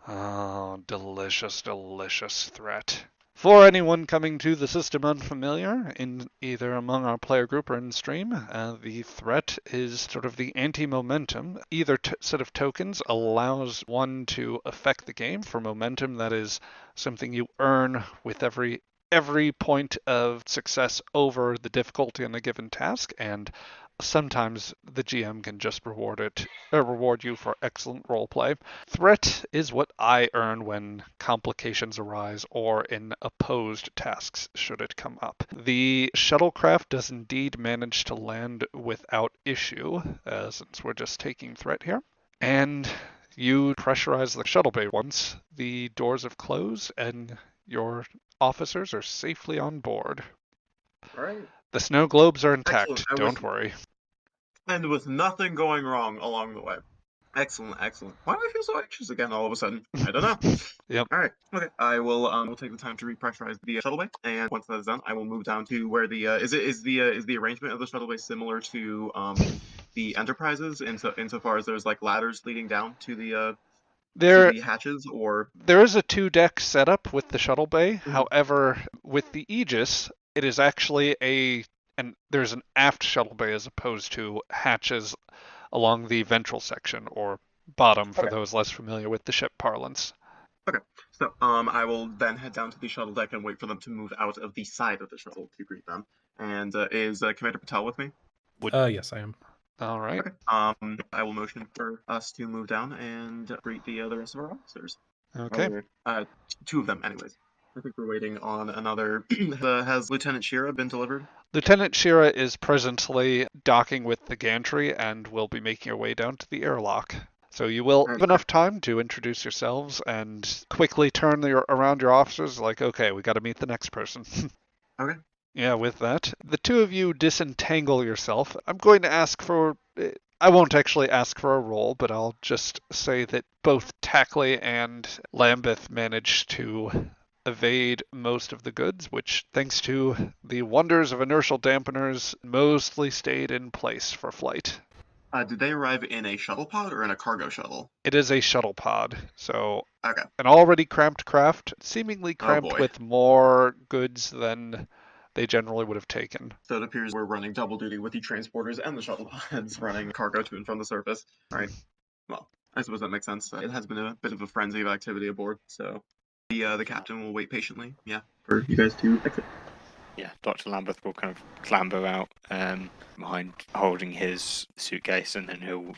Oh, delicious, delicious threat. For anyone coming to the system unfamiliar, in either among our player group or in stream, the threat is sort of the anti-momentum. Either set of tokens allows one to affect the game. For momentum, that is something you earn with every point of success over the difficulty on a given task, and sometimes the GM can just reward you for excellent roleplay. Threat is what I earn when complications arise or in opposed tasks should it come up. The shuttlecraft does indeed manage to land without issue, since we're just taking threat here. And you pressurize the shuttle bay once the doors have closed and your officers are safely on board. All right. The snow globes are intact, Excellent. don't worry. And with nothing going wrong along the way. Excellent. Why do I feel so anxious again all of a sudden? I don't know. Yep. All right. Okay. I will we'll take the time to repressurize the shuttle bay, and once that is done, I will move down to where the is the arrangement of the shuttle bay similar to the Enterprises insofar as there's like ladders leading down to the hatches, or there is a 2-deck setup with the shuttle bay. Mm-hmm. However, with the Aegis, it is actually and there's an aft shuttle bay as opposed to hatches along the ventral section, or bottom for those less familiar with the ship parlance. Okay, so I will then head down to the shuttle deck and wait for them to move out of the side of the shuttle to greet them. And is Commander Patel with me? Yes, I am. All right. Okay. I will motion for us to move down and greet the rest of our officers. Okay. 2 of them, anyways. I think we're waiting on another. Has Lieutenant Shira been delivered? Lieutenant Shira is presently docking with the gantry and will be making her way down to the airlock. So you will have enough time to introduce yourselves and quickly turn around your officers like, okay, we got to meet the next person. Okay. Yeah, with that, the 2 of you disentangle yourself. I'm going to ask for... I won't actually ask for a roll, but I'll just say that both Tackley and Lambeth managed to evade most of the goods, which, thanks to the wonders of inertial dampeners, mostly stayed in place for flight. Did they arrive in a shuttle pod or in a cargo shuttle? It is a shuttle pod, so Okay. an already cramped craft, seemingly Oh, cramped boy. with more goods than they generally would have taken. So it appears we're running double duty with the transporters and the shuttle pods running cargo to and from the surface. All right. Well, I suppose that makes sense. It has been a bit of a frenzy of activity aboard, so the captain will wait patiently, for you guys to exit. Yeah, Dr. Lambeth will kind of clamber out behind holding his suitcase, and then he'll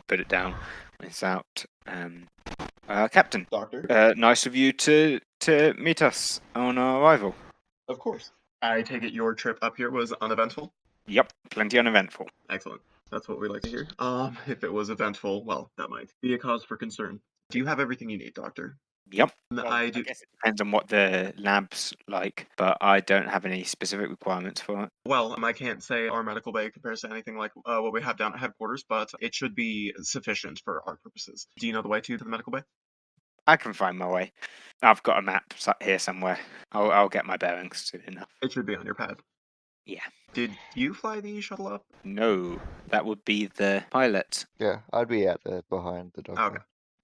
put it down when it's out. Captain, Doctor? nice of you to meet us on our arrival. Of course. I take it your trip up here was uneventful? Yep, plenty uneventful. Excellent. That's what we like to hear. If it was eventful, well, that might be a cause for concern. Do you have everything you need, Doctor? Yep. Well, I do. guess it depends on what the lab's like, but I don't have any specific requirements for it. Well, I can't say our medical bay compares to anything like what we have down at headquarters, but it should be sufficient for our purposes. Do you know the way to the medical bay? I can find my way. I've got a map here somewhere. I'll get my bearings soon enough. It should be on your pad. Yeah. Did you fly the shuttle up? No, that would be the pilot. Yeah, I'd be out there behind the doctor. Okay.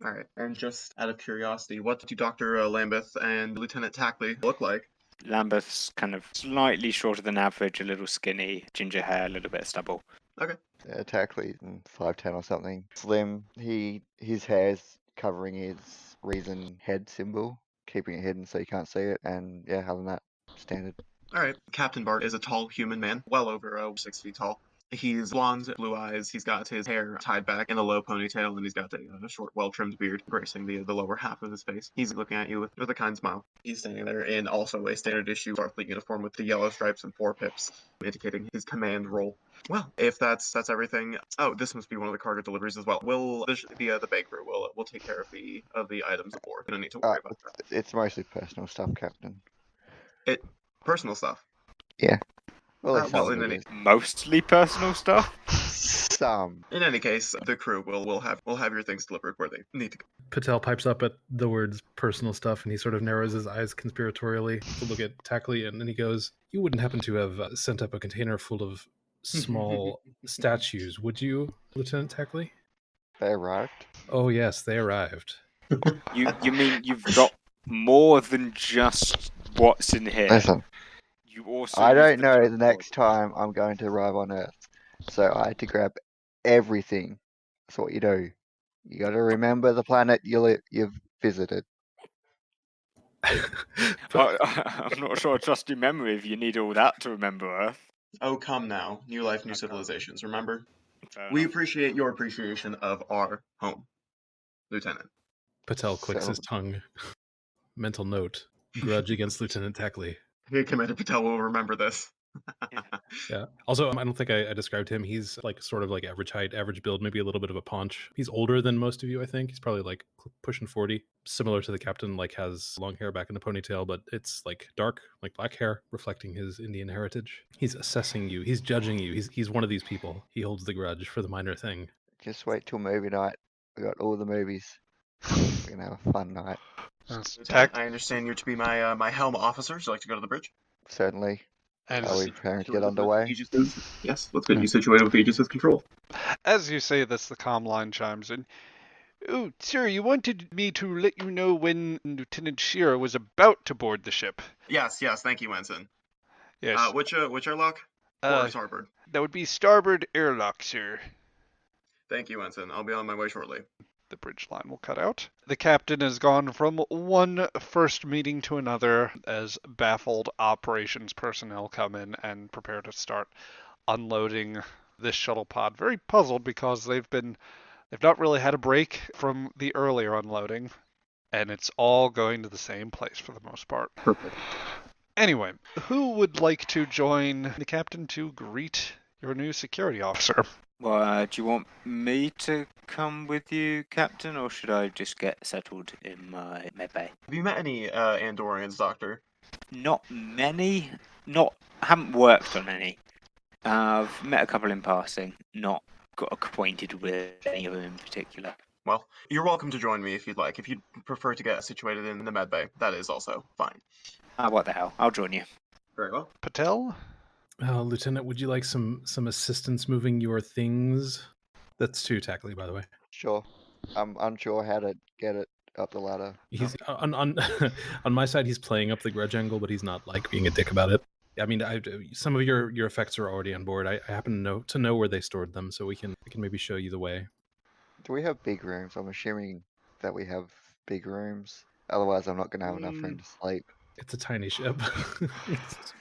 All right. And just out of curiosity, what do Dr. Lambeth and Lieutenant Tackley look like? Lambeth's kind of slightly shorter than average, a little skinny, ginger hair, a little bit of stubble. Okay. Yeah, Tackley's 5'10" or something. Slim. His hair's covering his reason head symbol, keeping it hidden so you can't see it. And yeah, other than that, standard. All right. Captain Bart is a tall human man, well over 6 feet tall. He's blonde, blue eyes. He's got his hair tied back in a low ponytail, and he's got a short, well-trimmed beard gracing the lower half of his face. He's looking at you with a kind smile. He's standing there in also a standard issue Starfleet uniform with the yellow stripes and 4 pips, indicating his command role. Well, if that's everything. Oh, this must be one of the cargo deliveries as well. The bay crew will take care of the items aboard. You don't need to worry about that. It's mostly personal stuff, Captain. Personal stuff. Yeah. Well, at least well, some in of it any is. Mostly personal stuff? Some. in any case, the crew will have your things delivered where they need to go. Patel pipes up at the words personal stuff, and he sort of narrows his eyes conspiratorially to look at Tackley, and then he goes, "You wouldn't happen to have sent up a container full of small statues, would you, Lieutenant Tackley?" They arrived. Oh yes, they arrived. You mean you've got more than just what's in here? Listen, You also I used don't the know the transport. next time I'm going to arrive on Earth, so I had to grab everything. That's what you do. You got to remember the planet you've visited. I'm not sure I trust your memory if you need all that to remember Earth. Oh, come now. New life, new Okay. civilizations, remember? Fair We enough. appreciate your appreciation of our home, Lieutenant. Patel clicks So- his tongue. Mental note: grudge against Lieutenant Tackley. Commander Patel will remember this. Yeah. Also, I don't think I described him. He's like sort of like average height, average build, maybe a little bit of a paunch. He's older than most of you, I think. He's probably like pushing 40. Similar to the captain, like has long hair back in a ponytail, but it's like dark, like black hair, reflecting his Indian heritage. He's assessing you. He's judging you. He's one of these people. He holds the grudge for the minor thing. Just wait till movie night. We got all the movies. We're gonna have a fun night. Lieutenant, I understand you're to be my my helm officer. Would you like to go to the bridge? Certainly. And Are we preparing to get underway? Yes, let's get you situated with Aegis' control. as you say this, the comm line chimes in. "Oh, sir, you wanted me to let you know when Lieutenant Shearer was about to board the ship." Yes, thank you, Ensign. Yes. Which airlock? Or starboard? That would be starboard airlock, sir. Thank you, Ensign. I'll be on my way shortly. The bridge line will cut out. The captain has gone from one first meeting to another as baffled operations personnel come in and prepare to start unloading this shuttle pod. Very puzzled because they've not really had a break from the earlier unloading, and it's all going to the same place for the most part. Perfect. Anyway, who would like to join the captain to greet your new security officer? Well, do you want me to come with you, Captain, or should I just get settled in my medbay? Have you met any Andorians, Doctor? Not many. Haven't worked on any. I've met a couple in passing. Not got acquainted with any of them in particular. Well, you're welcome to join me if you'd like. If you'd prefer to get situated in the med bay, that is also fine. What the hell? I'll join you. Very well. Patel? Lieutenant, would you like some assistance moving your things? That's too tackly, by the way. Sure. I'm unsure how to get it up the ladder. He's on on my side. He's playing up the grudge angle, but he's not like being a dick about it. I mean, some of your effects are already on board. I happen to know where they stored them, so we can maybe show you the way. Do we have big rooms? I'm assuming that we have big rooms. Otherwise, I'm not going to have enough room to sleep. It's a tiny ship.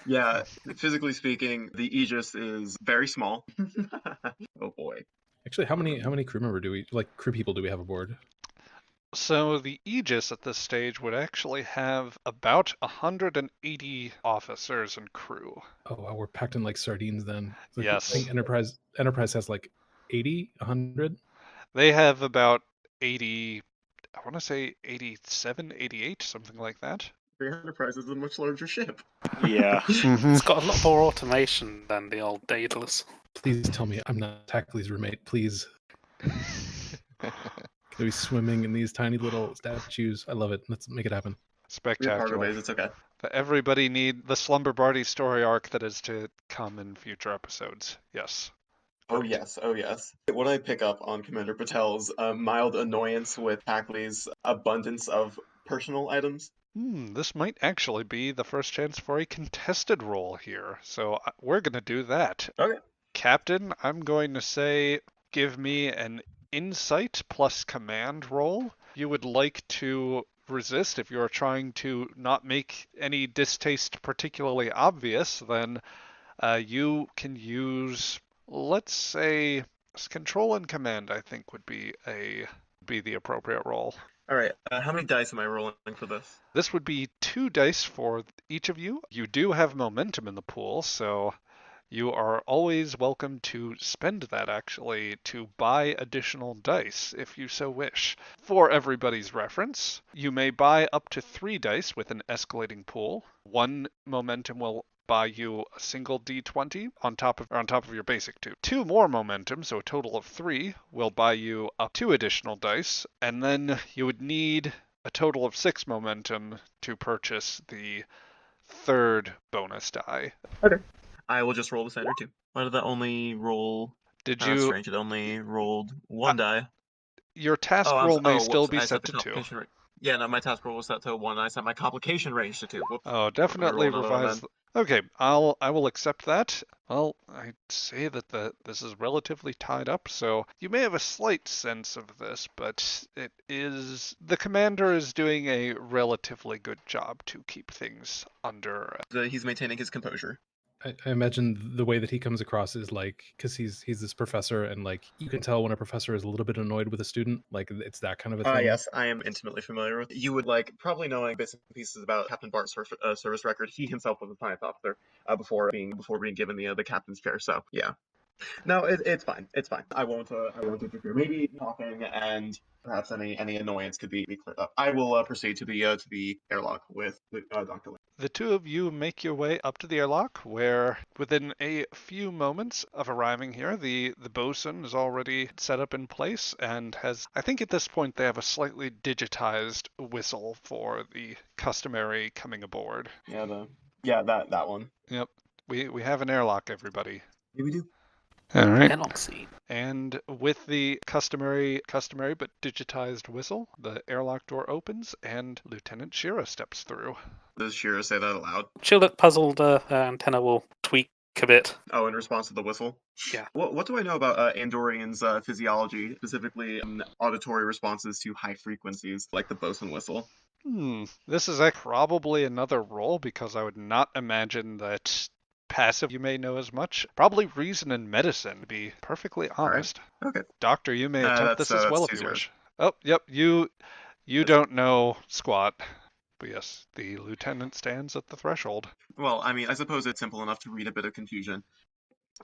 Yeah, physically speaking, the Aegis is very small. Oh boy. Actually, how many crew people do we have aboard? So the Aegis at this stage would actually have about 180 officers and crew. Oh wow, we're packed in like sardines then. So Yes. I think Enterprise has like 80, 100. They have about 80, I want to say 87, 88, something like that. The Enterprise is a much larger ship. Yeah. It's got a lot more automation than the old Daedalus. Please tell me I'm not Tackley's roommate, please. Gonna be swimming in these tiny little statues. I love it. Let's make it happen. We have cargo Spectacular. bays, it's okay. But everybody need the Slumber Party story arc that is to come in future episodes. Yes. Oh yes, oh yes. What I pick up on Commander Patel's mild annoyance with Packley's abundance of personal items. This might actually be the first chance for a contested role here. So we're going to do that. Okay. Captain, I'm going to say give me an insight plus command roll. You would like to resist if you're trying to not make any distaste particularly obvious, then you can use, let's say, control and command, I think would be the appropriate roll. All right. How many dice am I rolling for this? This would be 2 dice for each of you. You do have momentum in the pool, so you are always welcome to spend that actually to buy additional dice if you so wish. For everybody's reference, you may buy up to 3 dice with an escalating pool. 1 momentum will buy you a single d20 on top of your basic 2. 2 more momentum, so a total of 3, will buy you up 2 additional dice, and then you would need a total of 6 momentum to purchase the 3rd bonus die. Okay. I will just roll the standard 2. Why did that only roll? Did That's you? strange. It only rolled 1 die. Your task roll may still whoops, be I set set to the 2. complication rate. Yeah, no, my task roll was set to 1. I set my complication range to 2. Whoops. Oh, definitely roll another one revise. Okay, I will accept that. Well, I'd say that this is relatively tied up, so you may have a slight sense of this, but the commander is doing a relatively good job to keep things under. He's maintaining his composure. I imagine the way that he comes across is like, because he's this professor, and like you can tell when a professor is a little bit annoyed with a student, like it's that kind of a thing. Yes, I am intimately familiar with it. You would probably knowing bits and pieces about Captain Bart's service record. He himself was a science officer before being given the captain's chair. So yeah. No, it's fine. It's fine. I won't interfere. Maybe talking and perhaps any annoyance could be cleared up. I will proceed to the airlock with Dr. Lin. The 2 of you make your way up to the airlock, where within a few moments of arriving here, the bosun is already set up in place and has, I think at this point they have a slightly digitized whistle for the customary coming aboard. Yeah, that one. Yep, we have an airlock, everybody. Yeah, we do. All right. Enoxy. And with the customary but digitized whistle, the airlock door opens and Lieutenant Shira steps through. Does Shira say that aloud? She'll look puzzled. Her antenna will tweak a bit. Oh, in response to the whistle? Yeah. What do I know about Andorian's physiology, specifically auditory responses to high frequencies, like the bosun whistle? This is probably another role, because I would not imagine that passive you may know as much. Probably reason and medicine, to be perfectly honest. Right. Okay. Doctor, you may attempt this as well if you wish. Oh, yep, you don't know squat. But yes, the lieutenant stands at the threshold. Well, I mean, I suppose it's simple enough to read a bit of confusion.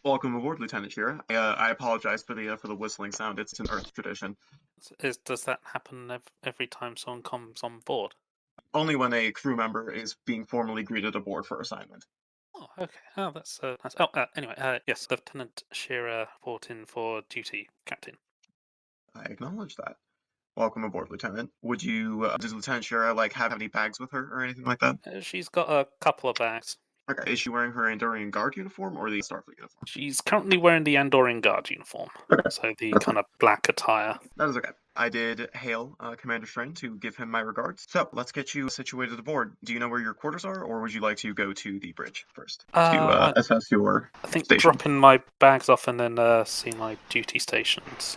Welcome aboard, Lieutenant Shira. I apologize for the whistling sound. It's an Earth tradition. Does that happen every time someone comes on board? Only when a crew member is being formally greeted aboard for assignment. Oh, okay. Oh, that's nice. Anyway, yes, Lieutenant Shira brought in for duty, Captain. I acknowledge that. Welcome aboard, Lieutenant. Would you, does Lieutenant Shira, have any bags with her or anything like that? She's got a couple of bags. Okay, is she wearing her Andorian Guard uniform or the Starfleet uniform? She's currently wearing the Andorian Guard uniform, Okay. so the That's kind of black attire. That is okay. I did hail Commander Strain to give him my regards. So let's get you situated aboard. Do you know where your quarters are, or would you like to go to the bridge first to assess your I think station? dropping my bags off and then see my duty stations.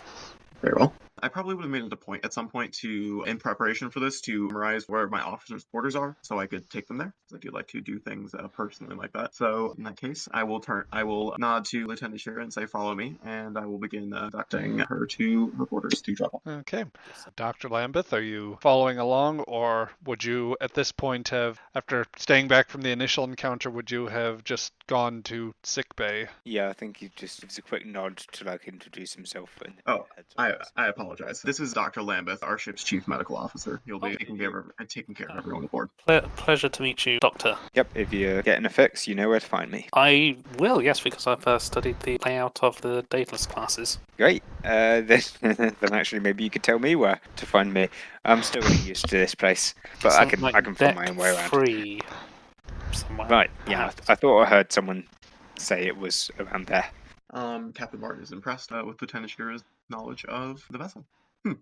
Very well. I probably would have made it a point at some point to, in preparation for this, to memorize where my officers' quarters are, so I could take them there. Because I do like to do things personally like that. So in that case, I will nod to Lieutenant Shira and say, "Follow me," and I will begin conducting her to her quarters to drop off. Okay. Dr. Lambeth, are you following along, or would you, at this point, have, after staying back from the initial encounter, would you have just gone to sickbay? Yeah, I think he just gives a quick nod to like introduce himself. And Oh, I apologize. This is Dr. Lambeth, our ship's chief medical officer. He'll be taking care of everyone aboard. Pleasure to meet you, Doctor. Yep, if you're getting a fix, you know where to find me. I will, yes, because I've studied the layout of the Daedalus classes. Great. Then actually, maybe you could tell me where to find me. I'm still getting used to this place, but I can find my own way around. Free somewhere. Right. Yeah, I thought I heard someone say it was around there. Captain Martin is impressed with Lieutenant Shira's knowledge of the vessel.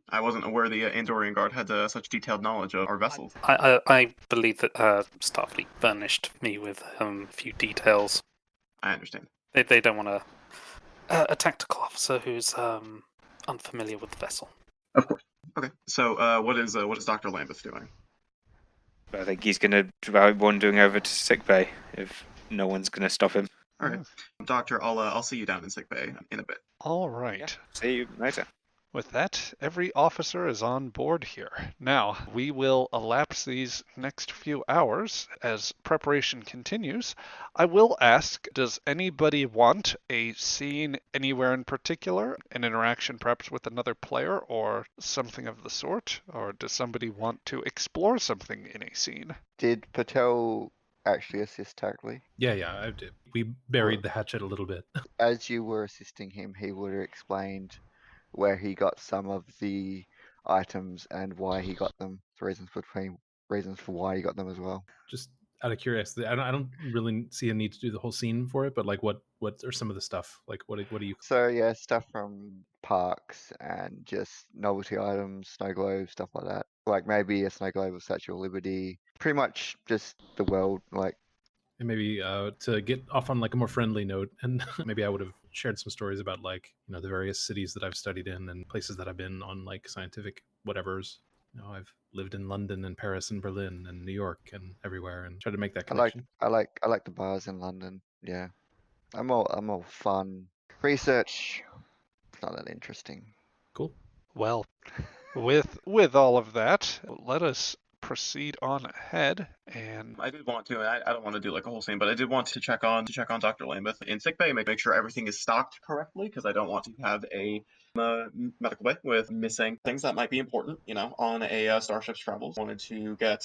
I wasn't aware the Andorian Guard had such detailed knowledge of our vessels. I believe that Starfleet furnished me with a few details. I understand. They don't want a tactical officer who's unfamiliar with the vessel. Of course. Okay. So what is Dr. Lambeth doing? I think he's going to try wandering over to sickbay if no one's going to stop him. All right, Doctor. I'll see you down in sickbay in a bit. All right. Yeah. See you later. With that, every officer is on board here. Now, we will elapse these next few hours as preparation continues. I will ask, does anybody want a scene anywhere in particular? An interaction perhaps with another player or something of the sort? Or does somebody want to explore something in a scene? Did Patel actually assist tactically? Yeah, I did. We buried the hatchet a little bit. As you were assisting him, he would have explained where he got some of the items and why he got them, reasons for why he got them as well. Just out of curiosity, I don't really see a need to do the whole scene for it, but like what are some of the stuff? Like what do you? So yeah, stuff from parks and just novelty items, snow globes, stuff like that. Like maybe a snow globe of Statue of Liberty. Pretty much just the world, like. And maybe to get off on like a more friendly note, and maybe I would have shared some stories about like the various cities that I've studied in and places that I've been on like scientific whatevers. I've lived in London and Paris and Berlin and New York and everywhere, and try to make that connection. I like the bars in London. Yeah, I'm all fun. Research, it's not that interesting. Cool. Well, with all of that, let us proceed on ahead. And I did want to, I don't want to do like a whole scene, but I did want to check on Dr. Lambeth in sickbay, make sure everything is stocked correctly, because I don't want to have a medical bay with missing things that might be important, on a starship's travels. Wanted to get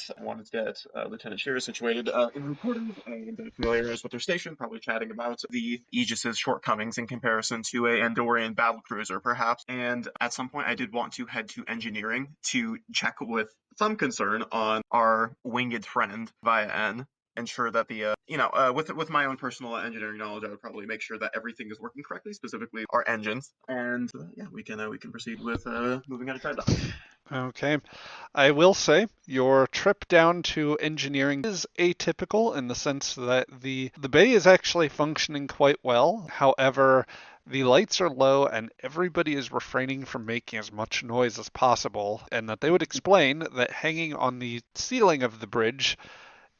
Lieutenant Shira situated in her quarters and familiarized with their station, probably chatting about the Aegis's shortcomings in comparison to a Andorian battlecruiser, perhaps. And at some point, I did want to head to engineering to check with some concern on our winged friend via N. Ensure that the with my own personal engineering knowledge, I would probably make sure that everything is working correctly, specifically our engines, and we can proceed with moving out of drydock. Okay. I will say your trip down to engineering is atypical in the sense that the bay is actually functioning quite well. However, the lights are low and everybody is refraining from making as much noise as possible, and that they would explain that hanging on the ceiling of the bridge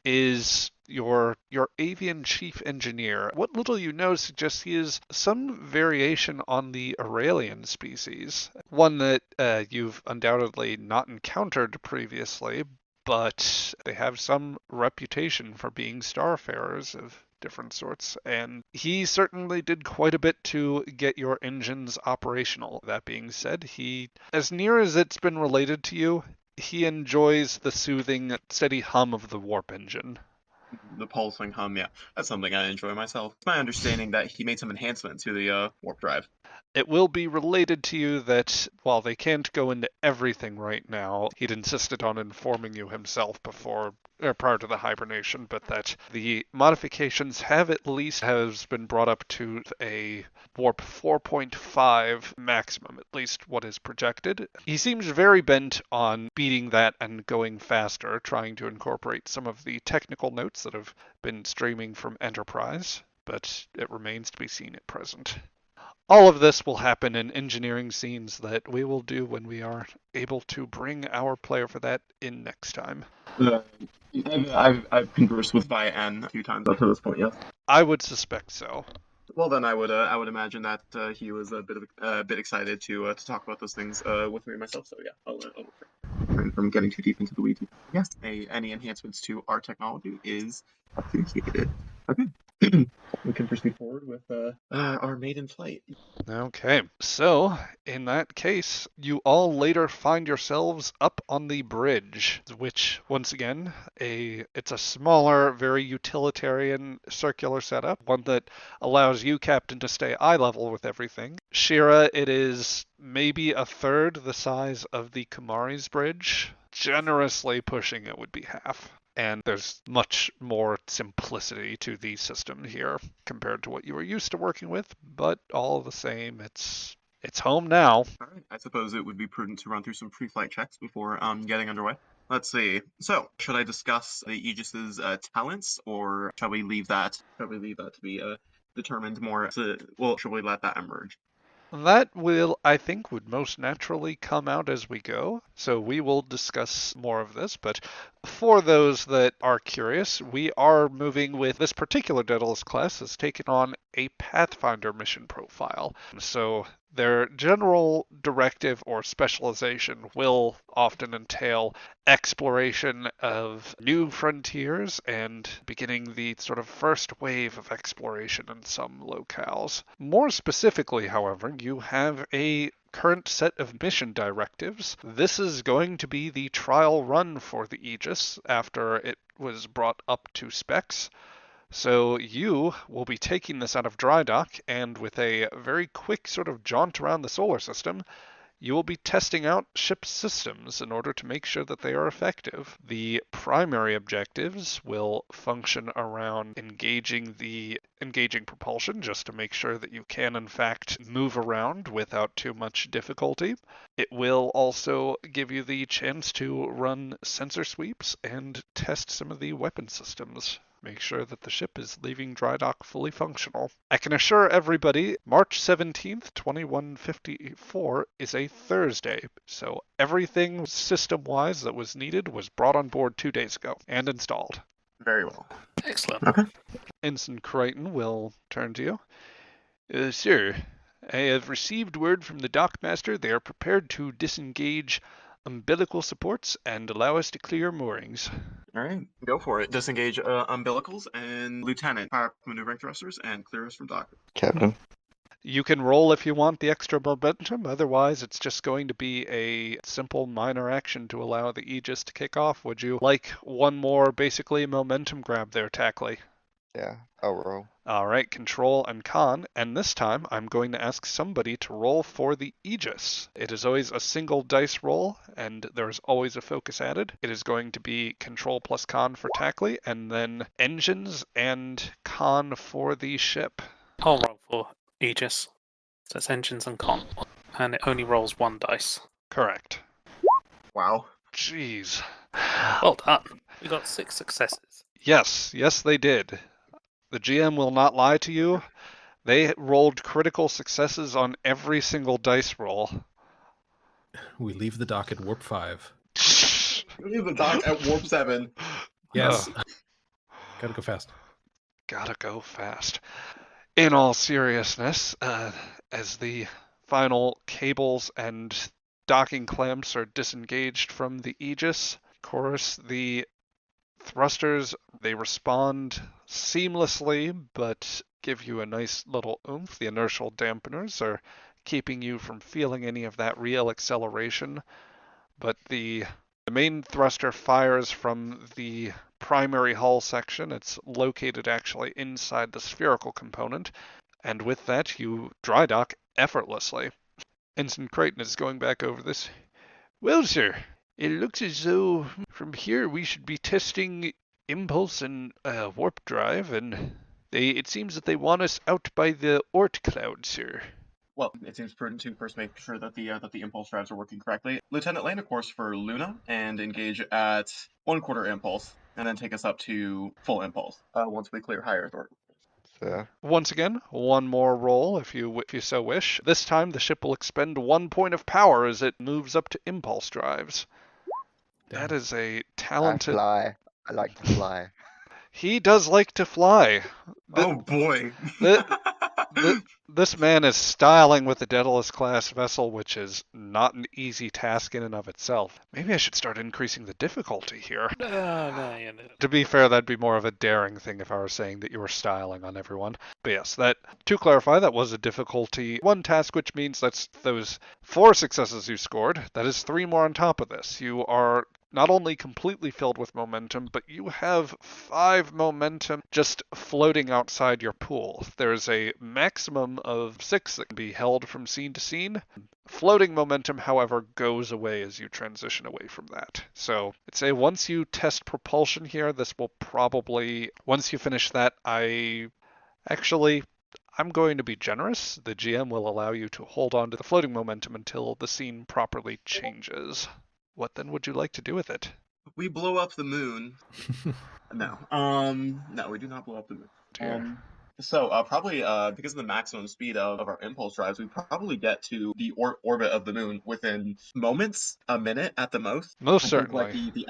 is your avian chief engineer. What little you know suggests he is some variation on the Aurelian species, one that you've undoubtedly not encountered previously, but they have some reputation for being starfarers of different sorts, and he certainly did quite a bit to get your engines operational. That being said, he, as near as it's been related to you, he enjoys the soothing, steady hum of the warp engine. The pulsing hum, yeah. That's something I enjoy myself. It's my understanding that he made some enhancements to the warp drive. It will be related to you that while they can't go into everything right now, he'd insisted on informing you himself prior to the hibernation, but that the modifications has been brought up to a warp 4.5 maximum, at least what is projected. He seems very bent on beating that and going faster, trying to incorporate some of the technical notes that have been streaming from Enterprise, but it remains to be seen at present. All of this will happen in engineering scenes that we will do when we are able to bring our player for that in next time. I've conversed with Vi N a few times up to this point. Yes. I would suspect so. Well, then I would imagine that he was a bit excited to talk about those things with me myself. So yeah, I'll refrain from getting too deep into the weeds. Yes, any enhancements to our technology is appreciated. Okay. We can proceed forward with our maiden flight. Okay, so in that case, you all later find yourselves up on the bridge, which, once again, it's a smaller, very utilitarian circular setup, one that allows you, Captain, to stay eye level with everything. Shira, it is maybe a third the size of the Kumari's bridge. Generously pushing it would be half. And there's much more simplicity to the system here compared to what you were used to working with, but all the same, it's home now. All right. I suppose it would be prudent to run through some pre-flight checks before getting underway. Let's see. So, should I discuss the Aegis's talents, or shall we leave that? Shall we leave that to be determined more? Shall we let that emerge? That will, I think, would most naturally come out as we go, so we will discuss more of this, but for those that are curious, we are moving with this particular Daedalus class has taken on a Pathfinder mission profile, so their general directive or specialization will often entail exploration of new frontiers and beginning the sort of first wave of exploration in some locales. More specifically, however, you have a current set of mission directives. This is going to be the trial run for the Aegis after it was brought up to specs. So you will be taking this out of drydock, and with a very quick sort of jaunt around the solar system, you will be testing out ship systems in order to make sure that they are effective. The primary objectives will function around engaging propulsion, just to make sure that you can in fact move around without too much difficulty. It will also give you the chance to run sensor sweeps and test some of the weapon systems. Make sure that the ship is leaving dry dock fully functional. I can assure everybody, March 17th, 2154 is a Thursday, so everything system-wise that was needed was brought on board 2 days ago and installed. Very well. Excellent. Okay. Ensign Crichton will turn to you. Sir, I have received word from the dockmaster they are prepared to disengage umbilical supports and allow us to clear moorings. All right, go for it. Disengage umbilicals and Lieutenant, fire up maneuvering thrusters and clear us from dock. Captain. You can roll if you want the extra momentum, otherwise it's just going to be a simple minor action to allow the Aegis to kick off. Would you like one more, basically, momentum grab there, Tackley? Yeah, I'll roll. Alright, control and con, and this time I'm going to ask somebody to roll for the Aegis. It is always a single dice roll, and there's always a focus added. It is going to be control plus con for Tackley, and then engines and con for the ship. I'll roll for Aegis. So it's engines and con. And it only rolls one dice. Correct. Wow. Jeez. Well done. We got 6 successes. Yes, they did. The GM will not lie to you. They rolled critical successes on every single dice roll. We leave the dock at warp 5. Leave the dock at warp 7. Yes. Gotta go fast. Gotta go fast. In all seriousness, as the final cables and docking clamps are disengaged from the Aegis, of course, the thrusters, they respond seamlessly, but give you a nice little oomph. The inertial dampeners are keeping you from feeling any of that real acceleration, but the main thruster fires from the primary hull section. It's located actually inside the spherical component, and with that you dry dock effortlessly. Ensign Crichton is going back over this. Well, sir, it looks as though from here we should be testing impulse and warp drive, and it seems that they want us out by the Oort cloud, sir. Well, it seems prudent to first make sure that the impulse drives are working correctly. Lieutenant, land a course for Luna and engage at 1/4 impulse, and then take us up to full impulse once we clear higher authority. So, Once again, one more roll if you so wish. This time the ship will expend 1 point of power as it moves up to impulse drives. Damn. That is a I talented... fly. I like to fly. He does like to fly. Oh boy. This man is styling with the Daedalus class vessel, which is not an easy task in and of itself. Maybe I should start increasing the difficulty here. No. To be fair, that'd be more of a daring thing if I were saying that you were styling on everyone. But yes, to clarify, that was a difficulty 1 task, which means that's those 4 successes you scored. That is 3 more on top of this. You are not only completely filled with momentum, but you have 5 momentum just floating outside your pool. There's a maximum of 6 that can be held from scene to scene. Floating momentum, however, goes away as you transition away from that. So I'd say once you test propulsion here, this will probably, once you finish that, I'm going to be generous. The GM will allow you to hold on to the floating momentum until the scene properly changes. What then would you like to do with it? We blow up the moon. No. No, we do not blow up the moon. Dear. So probably because of the maximum speed of our impulse drives, we probably get to the orbit of the moon within moments, a minute at the most. Most I certainly. think,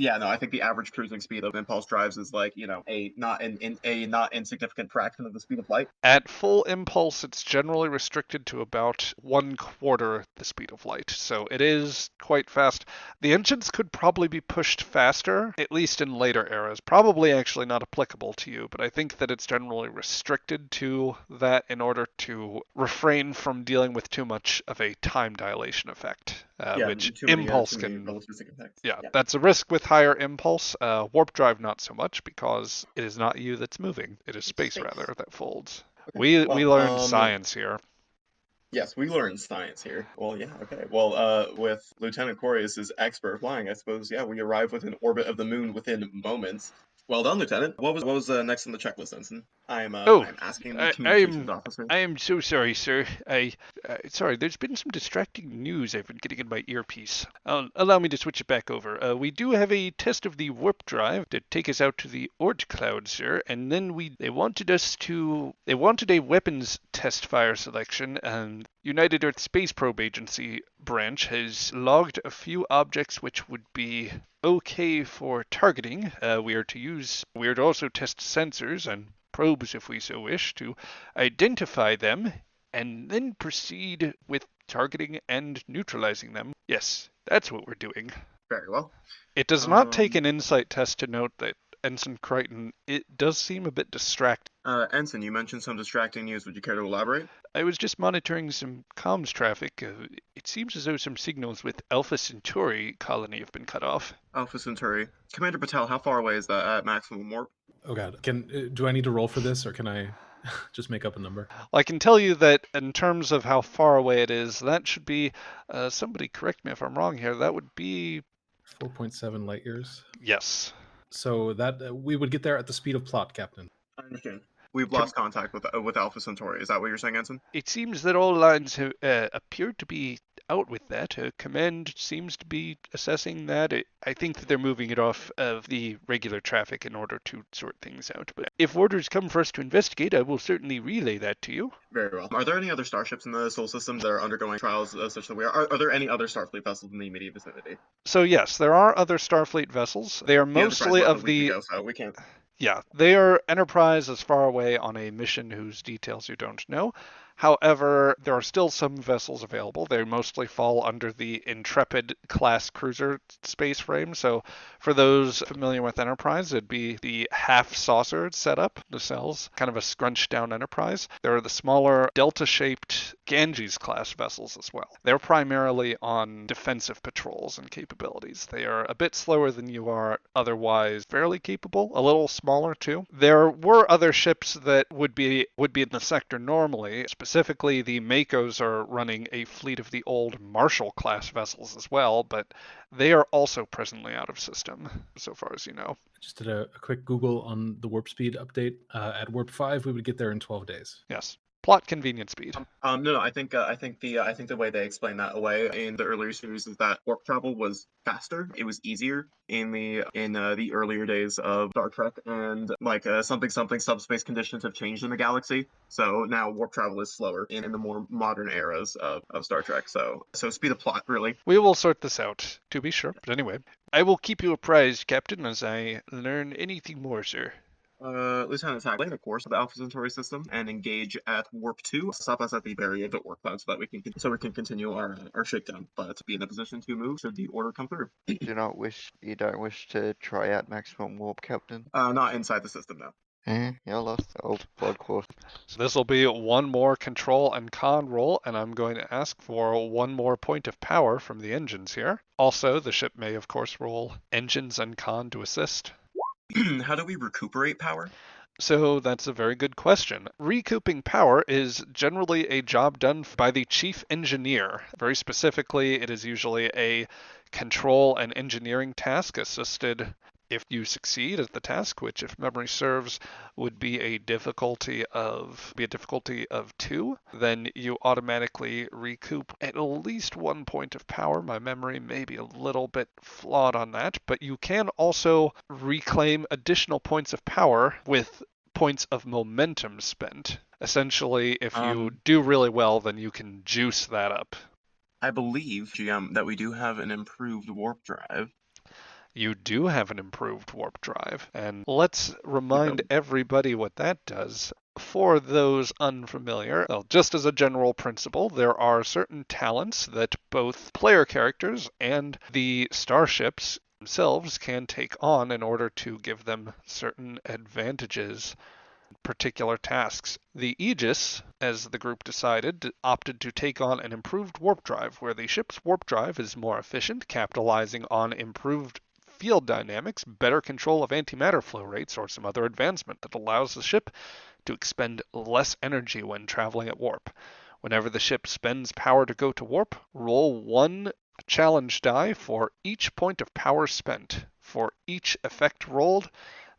I think the average cruising speed of impulse drives is like, a not insignificant fraction of the speed of light. At full impulse, it's generally restricted to about 1/4 the speed of light, so it is quite fast. The engines could probably be pushed faster, at least in later eras. Probably actually not applicable to you, but I think that it's generally restricted to that in order to refrain from dealing with too much of a time dilation effect, which impulse can... Yeah, that's a risk with higher impulse. Warp drive not so much, because it is not you that's moving. It is space rather that folds. Okay. We learned science here. Yes, we learned science here. Well, yeah, okay. Well, with Lieutenant Corius's expert flying, I suppose, yeah, we arrive within orbit of the moon within moments. Well done, Lieutenant. What was next on the checklist, Ensign? I'm asking the communications officer. I am so sorry, sir. Sorry, there's been some distracting news I've been getting in my earpiece. Allow me to switch it back over. We do have a test of the warp drive to take us out to the Oort cloud, sir, and then they wanted a weapons test fire selection, and United Earth Space Probe Agency branch has logged a few objects which would be okay for targeting. We are to also test sensors and probes if we so wish to identify them and then proceed with targeting and neutralizing them. Yes, that's what we're doing. Very well. It does not take an insight test to note that Ensign Crichton, it does seem a bit distracting. Ensign, you mentioned some distracting news. Would you care to elaborate? I was just monitoring some comms traffic. It seems as though some signals with Alpha Centauri colony have been cut off. Alpha Centauri. Commander Patel, how far away is that at maximum warp? Oh god, do I need to roll for this, or can I just make up a number? I can tell you that in terms of how far away it is, that should be, somebody correct me if I'm wrong here, that would be... 4.7 light years? Yes. So that we would get there at the speed of plot, Captain. I understand. We've lost contact with Alpha Centauri. Is that what you're saying, Ensign? It seems that all lines have, appear to be out with that. Command seems to be assessing that. I think that they're moving it off of the regular traffic in order to sort things out. But if orders come for us to investigate, I will certainly relay that to you. Very well. Are there any other starships in the Sol system that are undergoing trials such that we are? Are there any other Starfleet vessels in the immediate vicinity? So yes, there are other Starfleet vessels. They are mostly of the... we can't... Yeah, they are Enterprise as far away on a mission whose details you don't know. However, there are still some vessels available. They mostly fall under the Intrepid class cruiser space frame. So for those familiar with Enterprise, it'd be the half-saucer setup, nacelles, kind of a scrunched down Enterprise. There are the smaller Delta-shaped Ganges class vessels as well. They're primarily on defensive patrols and capabilities. They are a bit slower than you are otherwise fairly capable, a little smaller too. There were other ships that would be in the sector normally, specifically specifically, the Makos are running a fleet of the old Marshall-class vessels as well, but they are also presently out of system, so far as you know. Just did a quick Google on the warp speed update. At warp 5, we would get there in 12 days. Yes. Plot convenient speed. No. I think the way they explain that away in the earlier series is that warp travel was faster. It was easier in the earlier days of Star Trek, and something subspace conditions have changed in the galaxy. So now warp travel is slower in the more modern eras of Star Trek. So speed of plot, really. We will sort this out, to be sure. But anyway, I will keep you apprised, Captain, as I learn anything more, sir. Lieutenant Hack, lay the course of the Alpha Centauri system and engage at warp 2. Stop us at the barrier of the warp cloud so that we can continue our shakedown. But be in a position to move should the order come through. You don't wish to try out maximum warp, Captain? Not inside the system, no. Yeah, I lost the old blood course. So this will be one more control and con roll, and I'm going to ask for one more point of power from the engines here. Also, the ship may, of course, roll engines and con to assist. How do we recuperate power? So that's a very good question. Recouping power is generally a job done by the chief engineer. Very specifically, it is usually a control and engineering task assisted. If you succeed at the task, which if memory serves would be a difficulty of 2, then you automatically recoup at least 1 point of power. My memory may be a little bit flawed on that, but you can also reclaim additional points of power with points of momentum spent. Essentially, if you do really well, then you can juice that up. I believe, GM, that we do have an improved warp drive. You do have an improved warp drive, and let's remind everybody what that does. For those unfamiliar, well, just as a general principle, there are certain talents that both player characters and the starships themselves can take on in order to give them certain advantages, particular tasks. The Aegis, as the group decided, opted to take on an improved warp drive, where the ship's warp drive is more efficient, capitalizing on improved field dynamics, better control of antimatter flow rates, or some other advancement that allows the ship to expend less energy when traveling at warp. Whenever the ship spends power to go to warp, roll 1 challenge die for each point of power spent. For each effect rolled,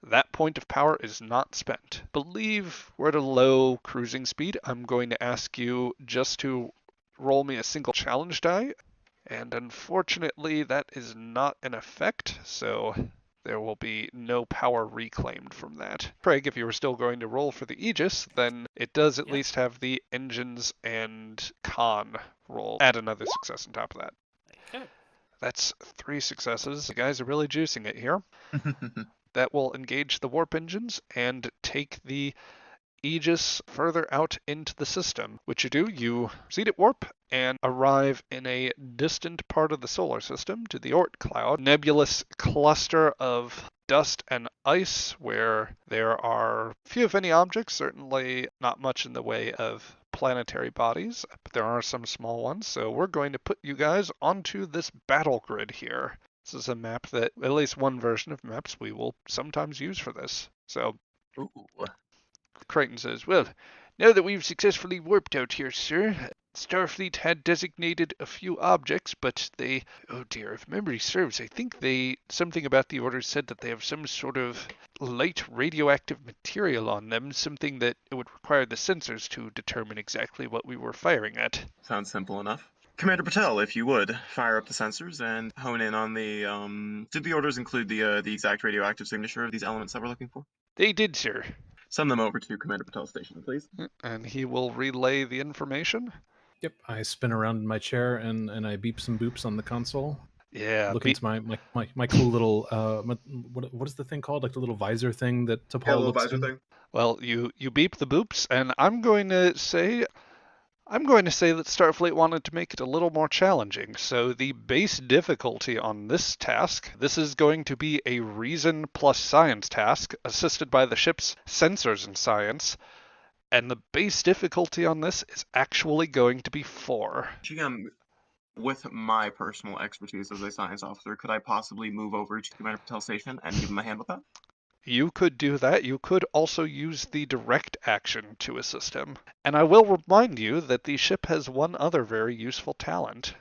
that point of power is not spent. Believe we're at a low cruising speed. I'm going to ask you just to roll me a single challenge die. And unfortunately, that is not an effect, so there will be no power reclaimed from that. Craig, if you were still going to roll for the Aegis, then it does at least have the engines and con roll. Add another success on top of that. There you go. That's 3 successes. The guys are really juicing it here. That will engage the warp engines and take the Aegis further out into the system. Which you do, you proceed at warp and arrive in a distant part of the solar system to the Oort cloud, nebulous cluster of dust and ice where there are few if any objects, certainly not much in the way of planetary bodies, but there are some small ones. So we're going to put you guys onto this battle grid here. This is a map that, at least one version of maps, we will sometimes use for this. So Ooh. Crichton says, well, now that we've successfully warped out here, sir, Starfleet had designated a few objects, but they, oh dear, if memory serves, I think something about the order said that they have some sort of light radioactive material on them, something that it would require the sensors to determine exactly what we were firing at. Sounds simple enough. Commander Patel, if you would, fire up the sensors and hone in on the, did the orders include the exact radioactive signature of these elements that we're looking for? They did, sir. Send them over to Commander Patel's station, please. And he will relay the information. Yep, I spin around in my chair and I beep some boops on the console. Yeah. Look into my cool little what is the thing called? Like the little visor thing that T'Pol looks in. Thing. Well, you beep the boops, and I'm going to say that Starfleet wanted to make it a little more challenging. So the base difficulty on this task, this is going to be a reason plus science task, assisted by the ship's sensors and science. And the base difficulty on this is actually going to be 4. GM, with my personal expertise as a science officer, could I possibly move over to Commander Patel's station and give him a hand with that? You could do that. You could also use the direct action to assist him. And I will remind you that the ship has one other very useful talent.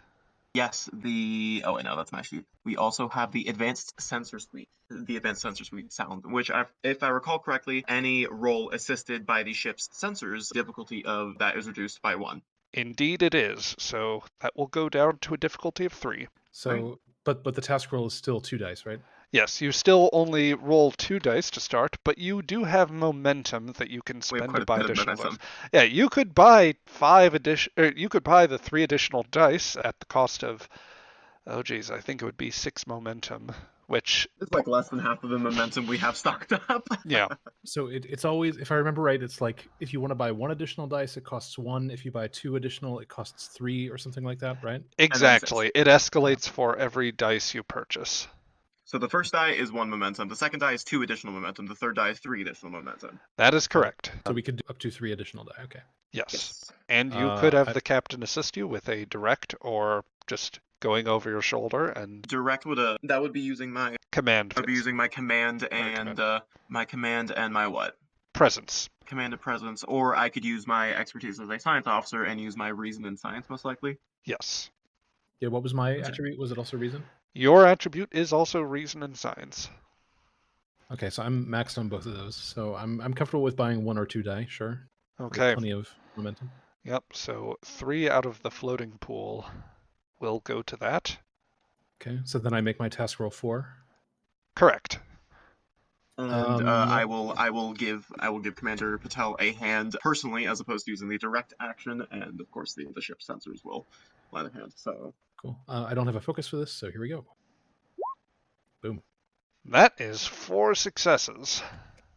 Yes, oh wait, no, that's my sheet. We also have the Advanced Sensor Suite, sound, which, if I recall correctly, any roll assisted by the ship's sensors, difficulty of that is reduced by 1. Indeed it is. So that will go down to a difficulty of 3. So, but the task roll is still 2 dice, right? Yes, you still only roll 2 dice to start, but you do have momentum that you can We have spend quite to a buy bit of additional dice. momentum. Yeah, you could buy you could buy the 3 additional dice at the cost of, oh geez, I think it would be 6 momentum, which, It's like less than half of the momentum we have stocked up. yeah, So it's always, if I remember right, it's like if you want to buy 1 additional dice, it costs 1. If you buy 2 additional, it costs 3 or something like that, right? exactly. It escalates for every dice you purchase. So the first die is 1 momentum, the second die is 2 additional momentum, the third die is 3 additional momentum. That is correct. So we could do up to 3 additional die. Okay. Yes. And you could Uh, have the captain assist you with a direct or just going over your shoulder and Direct would be using my command. I would be using my command and my what? Presence. Command and presence, or I could use my expertise as a science officer and use my reason in science, most likely. Yes. Yeah, what was my attribute? Was it also reason? Your attribute is also reason and science. Okay, so I'm maxed on both of those. So I'm comfortable with buying 1 or 2 die, sure. Okay. Plenty of momentum. Yep, so 3 out of the floating pool will go to that. Okay, so then I make my task roll 4. Correct. And I will give Commander Patel a hand personally, as opposed to using the direct action, and of course the ship sensors will lend a hand. So Cool. I don't have a focus for this, so here we go. Boom. That is 4 successes.